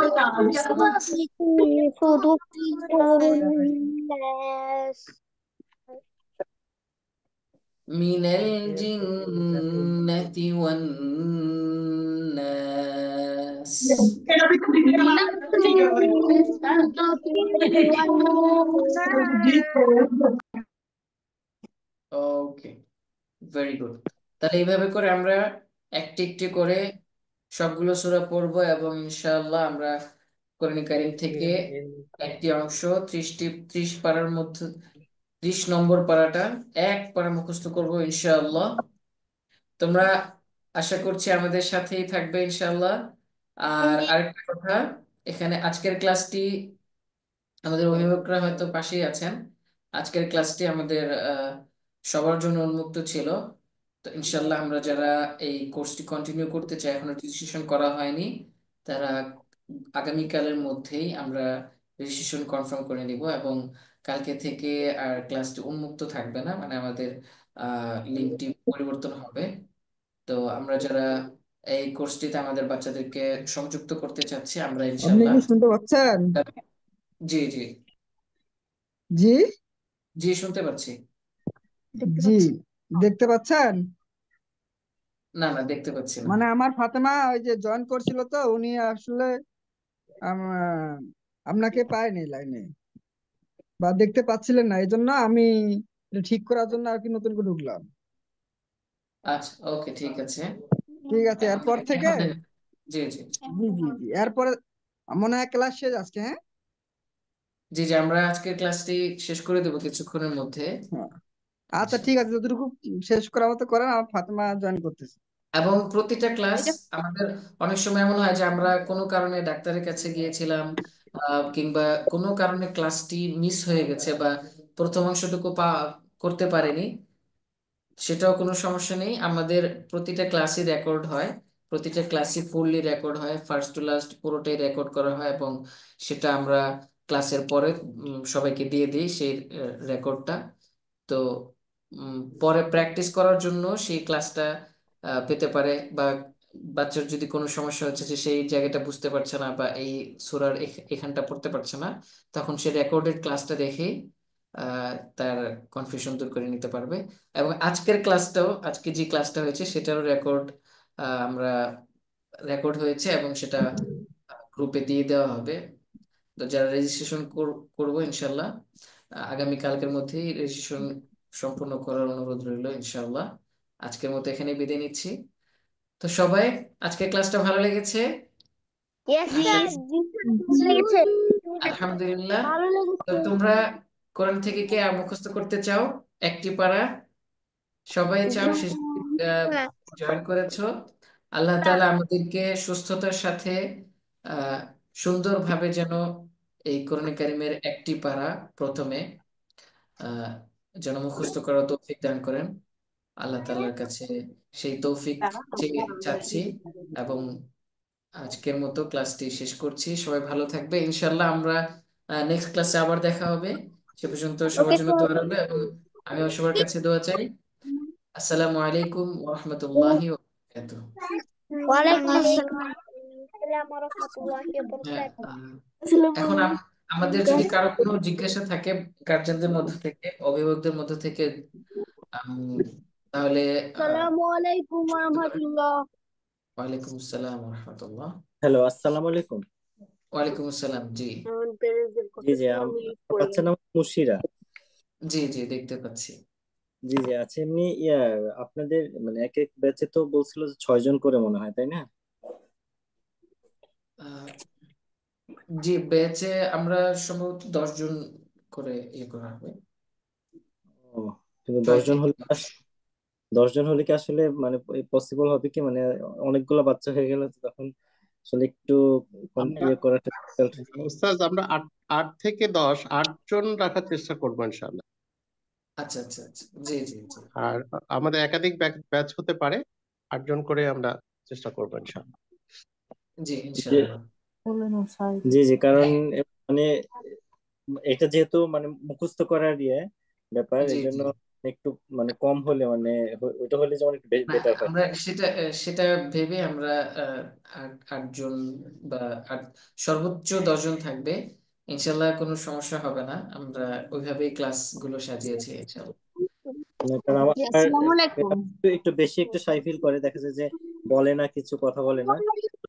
يوسوس في صدور الناس মিনাল জিন্নাতি ওয়ান নাস। ওকে, ভেরি গুড। তাহলে এইভাবে করে আমরা একটি একটি করে সবগুলো সূরা পড়বো এবং ইনশাআল্লাহ আমরা কোরআন কারীম থেকে একটি অংশ 30 পারার মধ্যে 30 নম্বর পারাটা এক পারা মুখস্থ করবো ইনশাআল্লাহ। তোমরা আশা করছি আমাদের সাথেই থাকবে ইনশাআল্লাহ। আর আরেকটা কথা, এখানে আজকের ক্লাসটি আমাদের অভিভাবকরা হয়তো পাশেই আছেন। আজকের ক্লাসটি আমাদের সবার জন্য উন্মুক্ত ছিল। তো ইনশাল্লাহ আমরা যারা এই কোর্সটি কন্টিনিউ করতে চাই, এখনো রেজিস্ট্রেশন করা হয়নি, তারা আগামীকালের মধ্যেই আমরা রেজিস্ট্রেশন কনফার্ম করে নিব এবং কালকে থেকে আর ক্লাসটি উন্মুক্ত থাকবে না, মানে আমাদের লিঙ্কটি পরিবর্তন হবে। তো আমরা যারা এই কোর্সটিতে আমাদের বাচ্চাদেরকে সংযুক্ত করতে চাচ্ছি, আমরা আপনি ইনশাল্লাহ। কি শুনতে পাচ্ছেন? জি জি জি জি, শুনতে পাচ্ছি। জি, দেখতে পাচ্ছেন? না না, দেখতে পাচ্ছি না। মানে আমার ফাতেমা ওই যে জয়েন করছিল, তো উনি আসলে আম- আপনাকে পায়নি লাইনে বা দেখতে পাচ্ছিলেন না, এই জন্য আমি এটা ঠিক করার জন্য আর কি নতুন করে ঢুকলাম। আচ্ছা, ওকে, ঠিক আছে। ঠিক আছে, এখন এরপর থেকে এখন জি জি জি জি জি এরপরে মনে হয় ক্লাস শেষ আজকে, হ্যাঁ? জি জি, আমরা আজকের ক্লাসটি শেষ করে দেবো কিছুক্ষণের মধ্যে হ্যাঁ। আচ্ছা ঠিক ইনশাআল্লাহ। আছে, যতটুকু শেষ করার মতো করেন, আমার ফাতেমা জয়েন করতেছে। এবং প্রতিটা ক্লাস আমাদের অনেক সময় এমন হয় যে আমরা কোনো কারণে ডাক্তারের কাছে গিয়েছিলাম, কিংবা কোনো কারণে ক্লাসটি মিস হয়ে গেছে বা প্রথম অংশটুকু করতে পারেনি, সেটাও কোনো সমস্যা নেই। আমাদের প্রতিটা ক্লাসই রেকর্ড হয়, প্রতিটা ক্লাসই ফুললি রেকর্ড হয়, ফার্স্ট টু লাস্ট পুরোটাই রেকর্ড করা হয় এবং সেটা আমরা ক্লাসের পরে সবাইকে দিয়ে দিই সেই রেকর্ডটা। তো পরে প্র্যাকটিস করার জন্য সেই ক্লাসটা পেতে পারে, বা বাচ্চার যদি কোনো সমস্যা হচ্ছে যে সেই জায়গাটা বুঝতে পারছে না বা এই সূরার এখানটা পড়তে পারছে না, তখন সে রেকর্ডেড ক্লাসটা দেখেই তার কনফিউশন দূর করে নিতে পারবে। এবং আজকের ক্লাসটাও, আজকে যে ক্লাসটা হয়েছে সেটারও রেকর্ড আমরা রেকর্ড হয়েছে এবং সেটা গ্রুপে দিয়ে দেওয়া হবে। তো যারা রেজিস্ট্রেশন করবো ইনশাল্লাহ, আগামী কালকের মধ্যেই রেজিস্ট্রেশন সম্পূর্ণ করার অনুরোধ রইল ইনশাল্লাহ। আজকের মতো এখানেই বিদায় নিচ্ছি। তো সবাই, আজকের ক্লাসটা ভালো লেগেছে? ইয়েস আশা স্যার, জি স্যার, ভালো লেগেছে। আলহামদুলিল্লাহ। ভালো তো লেগেছে। তোমরা কোরআন থেকে কে আর মুখস্থ করতে চাও একটি পারা? সবাই চাও, জি শেষ স্যার। জয়েন করেছো। আল্লাহ তাআলা আমাদেরকে সুস্থতার সাথে আহ সুন্দরভাবে যেন এই কোরআন কারিমের একটি পারা প্রথমে আহ যেন মুখস্থ করার তৌফিক দান করেন। আল্লাহ তাআলার কাছে সেই তৌফিক চাচ্ছি এবং আজকের মতো ক্লাসটি শেষ করছি। সবাই ভালো থাকবে ইনশাল্লাহ। আমরা নেক্সট ক্লাসে আবার দেখা হবে। সে পর্যন্ত সবার ওকে জন্য স্যার। দোয়া রইলো এবং আমিও সবার কাছে দোয়া চাই। আসসালামু আলাইকুম ওয়া রাহমাতুল্লাহি ওয়া বারাকাতুহু। ওয়ালাইকুম আসসালাম ওয়া রাহমাতুল্লাহি ওয়া হ্যাঁ, বারাকাতুহু। এখন আমাদের যদি কারো কোনো জিজ্ঞাসা থাকে গার্জেনদের মধ্য থেকে, অভিভাবকদের মধ্য থেকে, উম, তাহলে আসসালামু আলাইকুম ওয়া রাহমাতুল্লাহ। ওয়ালাইকুম আসসালাম ওয়া রাহমাতুল্লাহ। হ্যালো, আসসালামু আলাইকুম। ওয়ালাইকুম আসসালাম। জি আমার প্যারেন্টসদের জি কথা জি, শুনে আমি লিভ আপনার করে বাচ্চার নাম মুশিরা? জি জি, দেখতে পাচ্ছি। জি জি, আছে। এমনি আপনাদের মানে এক এক ব্যাচে তো বলছিল যে 6 জন করে মনে হয়, তাই না? আহ, জি, ব্যাচে আমরা সম্ভবত 10 জন করে ইয়ে করা হবে। ও, কিন্তু 6 10 জন থেকে হলে 10। 10 জন হলে কি আসলে মানে পসিবল হবে কি? মানে অনেকগুলো বাচ্চা হয়ে গেলে তো তখন আসলে একটু আমরা ইয়ে করাটা difficult। উস্তাদ, আমরা 8 থেকে 10, 8 জন রাখার চেষ্টা করবো ইনশাল্লাহ। আচ্ছা আচ্ছা আচ্ছা, জি জি জি আর আমাদের একাধিক ব্যাচ হতে পারে, 8 জন করে আমরা চেষ্টা করবো ইনশাল্লাহ। জি, জি ইনশাআল্লাহ। জি জি, কারণ হ্যাঁ, মানে এটা যেহেতু মানে মুখস্থ করার ব্যাপার, জি এই জন্য জি। একটু মানে কম হলে মানে ওইটা হলে যেমন একটু না, বেটার হয়। আমরা সেটা ভেবে আমরা 8 জন বা আট, সর্বোচ্চ 10 জন থাকবে ইনশাল্লাহ। কোনো সমস্যা হবে না, আমরা ওইভাবেই ক্লাসগুলো সাজিয়েছি ইনশাল্লাহ। কারণ আমার জি, আসসালামু আলাইকুম। একটু বেশি একটু শাই ফিল করে, দেখা যায় যে বলে না, কিছু কথা বলে না,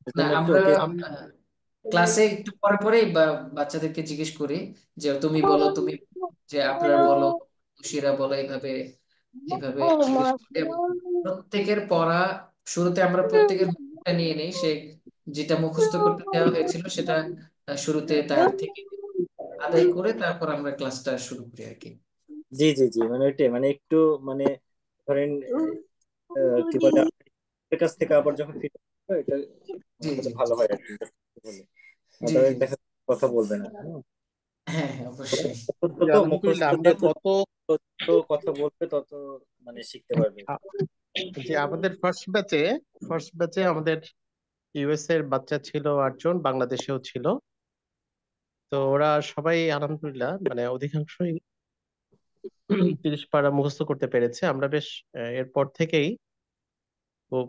এর না জন্য একটু আমরা ওকে। ক্লাসে একটু পরে পরেই বাচ্চাদেরকে জিজ্ঞেস করি যে তুমি বলো, তুমি যে আপনারা বলো, মুশিরা বলো, এইভাবে এইভাবে জিজ্ঞেস করি। এবং প্রত্যেকের পড়া শুরুতে আমরা প্রত্যেকের মুখটা নিয়ে নেই, সে যেটা মুখস্থ করতে দেওয়া হয়েছিল সেটা শুরুতে তার থেকে আদায় করে তারপর আমরা ক্লাসটা শুরু করি আর কি। জি জি জি, মানে ওইটাই, মানে একটু মানে ধরেন কি বলে, আপনার কাছ থেকে আবার যখন ফিডব্যাক এটা জি হলে জি ভালো হয় আর কি। জি জি আদারওয়াইজ জি। দেখা যাচ্ছে কথা বলবে না। হ্যাঁ হ্যাঁ অবশ্যই। মুখস্থ জি, তো আলহামদুলিল্লাহ মুখস্থ আমরা যেহেতু গত যত কথা বলবে তত মানে শিখতে পারবে। যে আমাদের ফার্স্ট ব্যাচে আমাদের ইউএস এর বাচ্চা ছিল 8 জন, বাংলাদেশেও ছিল। তো ওরা সবাই আলহামদুলিল্লাহ মানে অধিকাংশই 30 পারা মুখস্থ করতে পেরেছে। আমরা বেশ এরপর থেকেই খুব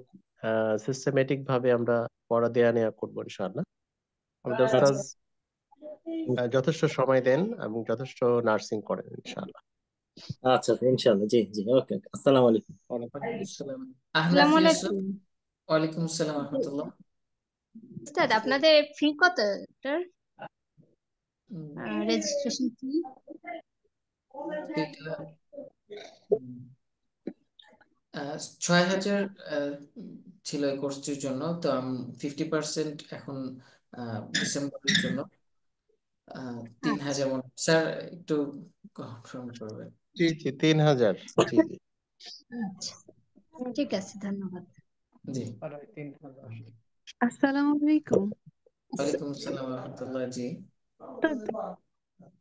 সিস্টেমেটিক ভাবে আমরা পড়া দেয়া নেওয়া করবো ইনশাআল্লাহ। আমাদের আচ্ছা ওস্তাজ যথেষ্ট সময় দেন এবং যথেষ্ট নার্সিং করেন ইনশাআল্লাহ। আচ্ছা, ইনশাআল্লাহ। জি জি, ওকে, আসসালামু আলাইকুম। ওয়ালাইকুম আসসালাম। আহনাফ আসসালামু ইউসুফ। আলাইকুম। ওয়ালাইকুম আসসালাম রহমতুল্লাহ। স্যার আপনাদের ফি কত এটার উম, রেজিস্ট্রেশন ফি? এটা 6,000 ছিল এই কোর্সটির জন্য। তো 50% এখন ডিসেম্বরের জন্য 3,000 স্যার একটু কনফার্ম করবেন। জি জি, 3000। জি জি। আচ্ছা, ঠিক আছে, ধন্যবাদ। জি। আসসালামু আলাইকুম। ওয়ালাইকুম আসসালাম রহমতুল্লাহ। জি। তা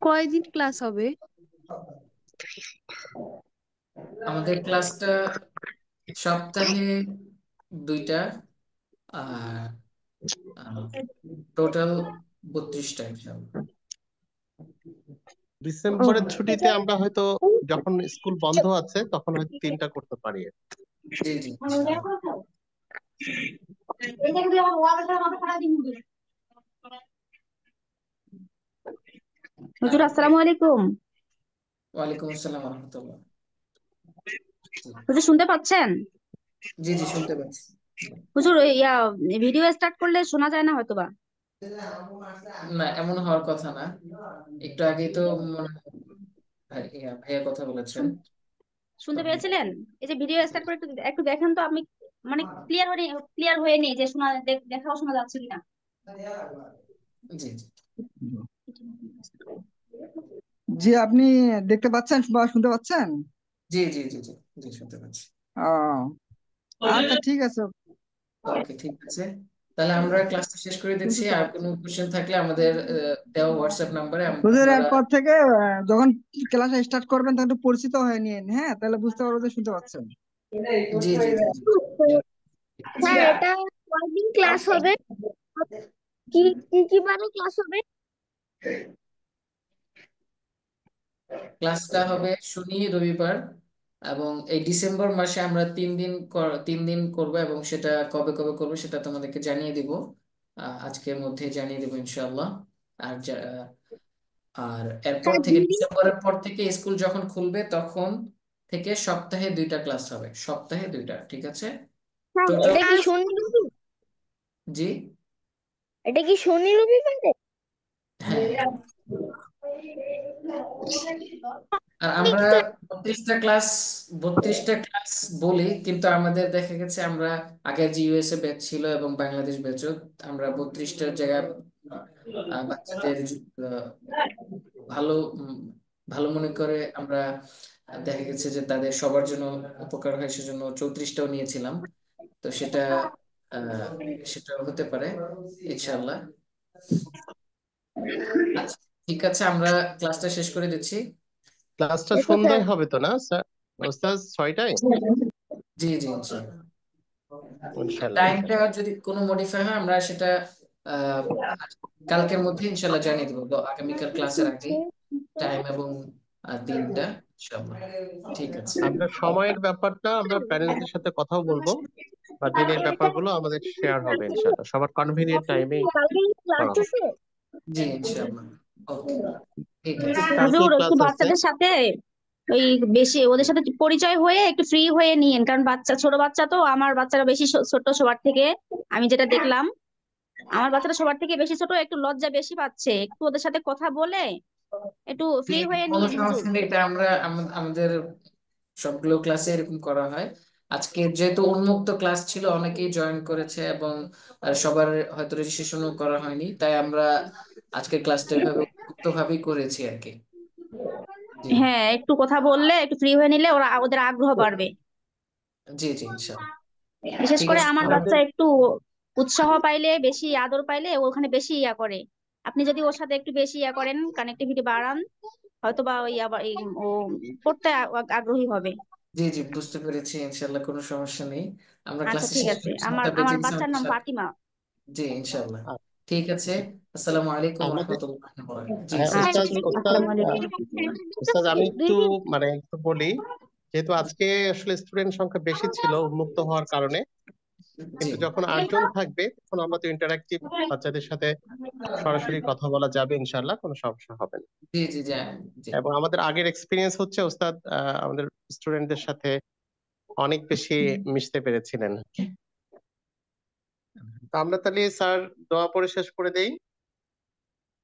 কয়দিন ক্লাস হবে? আমাদের ক্লাসটা সপ্তাহে 2টা, আর টোটাল 32টা ইনশাআল্লাহ। ডিসেম্বরের ছুটিতে আমরা হয়তো যখন স্কুল বন্ধ আছে তখন হয়তো 3টা করতে পারি। জি জি ইনশাআল্লাহ। হুজুর আসসালামু আলাইকুম। ওয়ালাইকুম আসসালাম রহমতুল্লাহ। জি হুজুর শুনতে পাচ্ছেন? জি জি শুনতে পাচ্ছি। হুজুর ভিডিও স্টার্ট করলে শোনা যায় না হয়তোবা। না এমন হওয়ার কথা না, একটু আগেই তো মনে হয় ভাইয়া কথা বলেছেন। শুনতে পেয়েছিলেন? এই যে ভিডিও স্টার্ট করে একটু একটু দেখেন তো, আমি মানে ক্লিয়ার হয়ে নেই যে দেখাও শোনা যাচ্ছে কিনা। জি জি জি, আপনি দেখতে পাচ্ছেন বা শুনতে পাচ্ছেন? জি জি জি জি জি শুনতে পাচ্ছি। আচ্ছা, ঠিক আছে। ওকে ঠিক আছে, তাহলে আমরা ক্লাসটা শেষ করে কিন্তু দিচ্ছি। আর কোনো কোশ্চেন থাকলে আমাদের দেওয়া হোয়াটসঅ্যাপ নাম্বারে হুজুর আপনারা। এরপর থেকে যখন ক্লাস স্টার্ট করবেন তখন একটু পরিচিত হয়ে নিন, হ্যাঁ, তাহলে বুঝতে পারবো যে শুনতে পাচ্ছেন। জি জি জি জি স্যার এটা কয়দিন ক্লাস হবে? কি কি কি বারে ক্লাস হবে? ক্লাসটা হবে শনি রবিবার, এবং এই ডিসেম্বর মাসে আমরা 3 দিন করব, এবং সেটা কবে কবে করবো সেটা তোমাদেরকে জানিয়ে দিব। আজকের মধ্যে জানিয়ে দিব ইনশাআল্লাহ। আর আর এরপর স্যার থেকে ডিসেম্বরের পর থেকে স্কুল যখন খুলবে তখন থেকে সপ্তাহে 2টা ক্লাস হবে, সপ্তাহে 2টা, ঠিক আছে? টোটাল। এটা কি শনি রবি? জি এটা কি শনি রবিবারে? হ্যাঁ হ্যাঁ। আর আমরা 32টা ক্লাস 32টা ক্লাস বলি, কিন্তু আমাদের দেখা গেছে আমরা আগের যে ইউএসএ ব্যাচ ছিল এবং বাংলাদেশ ব্যাচও, আমরা 32টার জায়গায় বাচ্চাদের আহ, ভালো ভালো মনে করে আমরা দেখা গেছে যে তাদের সবার জন্য উপকার হয়, সেজন্য 34টাও নিয়েছিলাম। তো আহ সেটা হতে পারে ইনশাআল্লাহ। আচ্ছা ঠিক আছে, আমরা ক্লাসটা শেষ করে দিচ্ছি। ক্লাসটা সন্ধ্যায় হবে তো না স্যার? ওস্তাদ 6টায়? জি জি ইনশাআল্লাহ। ইনশাল্লাহ টাইমটা ইনশাল্লাহ। যদি কোনো মডিফাই হয় আমরা সেটা আহ, কালকের মধ্যে ইনশাল্লাহ জানিয়ে দেবো, আগামীকাল ক্লাসের আগেই টাইম এবং দিনটা ইনশাল্লাহ। ঠিক আছে। আমরা সময়ের ব্যাপারটা আমরা প্যারেন্টসদের সাথে কথাও বলবো, বা দিনের ব্যাপারগুলো আমাদের শেয়ার হবে ইনশাল্লাহ। সবার কনভিনিয়েন্ট টাইমেই কালকে ক্লাস করাবো। আছে? জি ইনশাল্লাহ। ওকে ঠিক আছে। কালকে হুজুর একটু ক্লাস আছে। বাচ্চাদের সাথে ওই বেশি ওদের সাথে পরিচয় হয়ে একটু ফ্রি হয়ে নিয়েন, কারণ ছোট বাচ্চা তো, আমার বাচ্চারা বেশি ছোট সবার থেকে। আমি যেটা দেখলাম, আমার বাচ্চারা সবার থেকে বেশি ছোট, একটু লজ্জা বেশি পাচ্ছে। একটু ওদের সাথে কথা বলে একটু ফ্রি হয়ে কোনো নিয়েন হুজুর। সমস্যা নেই, এটা আমরা আমাদের সবগুলো ক্লাসে এরকম করা হয়। আজকে যেহেতু উন্মুক্ত ক্লাস ছিল, অনেকেই জয়েন করেছে এবং সবার হয়তো রেজিস্ট্রেশনও করা হয়নি, তাই আমরা আজকের ক্লাসটা এভাবে উন্মুক্ত ভাবেই করেছি আর কি। জি হ্যাঁ, একটু কথা বললে একটু ফ্রি হয়ে নিলে ওদের আগ্রহ বাড়বে। জি জি ইনশাল্লাহ। বিশেষ ঠিক করে আছে আমার আমাদের বাচ্চা একটু উৎসাহ পাইলে, বেশি আদর পাইলে ওখানে বেশি ইয়া করে। আপনি যদি ওর সাথে একটু বেশি ইয়া করেন, কানেক্টিভিটি বাড়ান, হয়তো বা ওই আবার ও পড়তে আগ্রহী হবে। জি জি বুঝতে পেরেছি, ইনশাল্লাহ কোনো সমস্যা নেই। আমরা আচ্ছা ক্লাসে ঠিক শেষ আছে, করি আমার 7টা বেজে আমার গেছে, বাচ্চার আমাদের নাম 7। ফাতিমা। জি ইনশাল্লাহ। আ- ঠিক আছে, আসসালামু আলাইকুম আমাদের রহমতুল্লাহ। জি হ্যাঁ স্যার। আচ্ছা ওস্তাদ ঠিক আছে, ওস্তাদ আসসালামু আলাইকুম রহমতুল্লাহ। ওস্তাদ আমি দুই একটু মিনিট। মানে একটু বলি, যেহেতু আজকে আসলে স্টুডেন্ট সংখ্যা বেশি ছিল উন্মুক্ত হওয়ার কারণে, জি কিন্তু যখন 8 জন থাকবে তখন আমরা তো ইন্টারাক্টিভ বাচ্চাদের সাথে সরাসরি কথা বলা যাবে, ইনশাল্লাহ কোনো সমস্যা হবে না। জি জি জি জি এবং আমাদের আগের এক্সপিরিয়েন্স হচ্ছে ওস্তাদ আমাদের স্টুডেন্টদের সাথে অনেক বেশি মিশতে পেরেছিলেন। তো আমরা তাহলে স্যার দোয়া পড়ে শেষ করে দেই।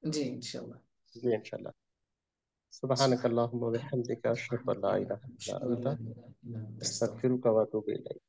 জি ইনশাল্লাহ। জি ইনশাল্লাহ। সুবহানাকাল্লাহুম্মা ওয়া বিহামদিকা আশহাদু আল্লা ইলাহা ইল্লা আনতা আস্তাগফিরুকা ওয়া আতুবু ইলাইক।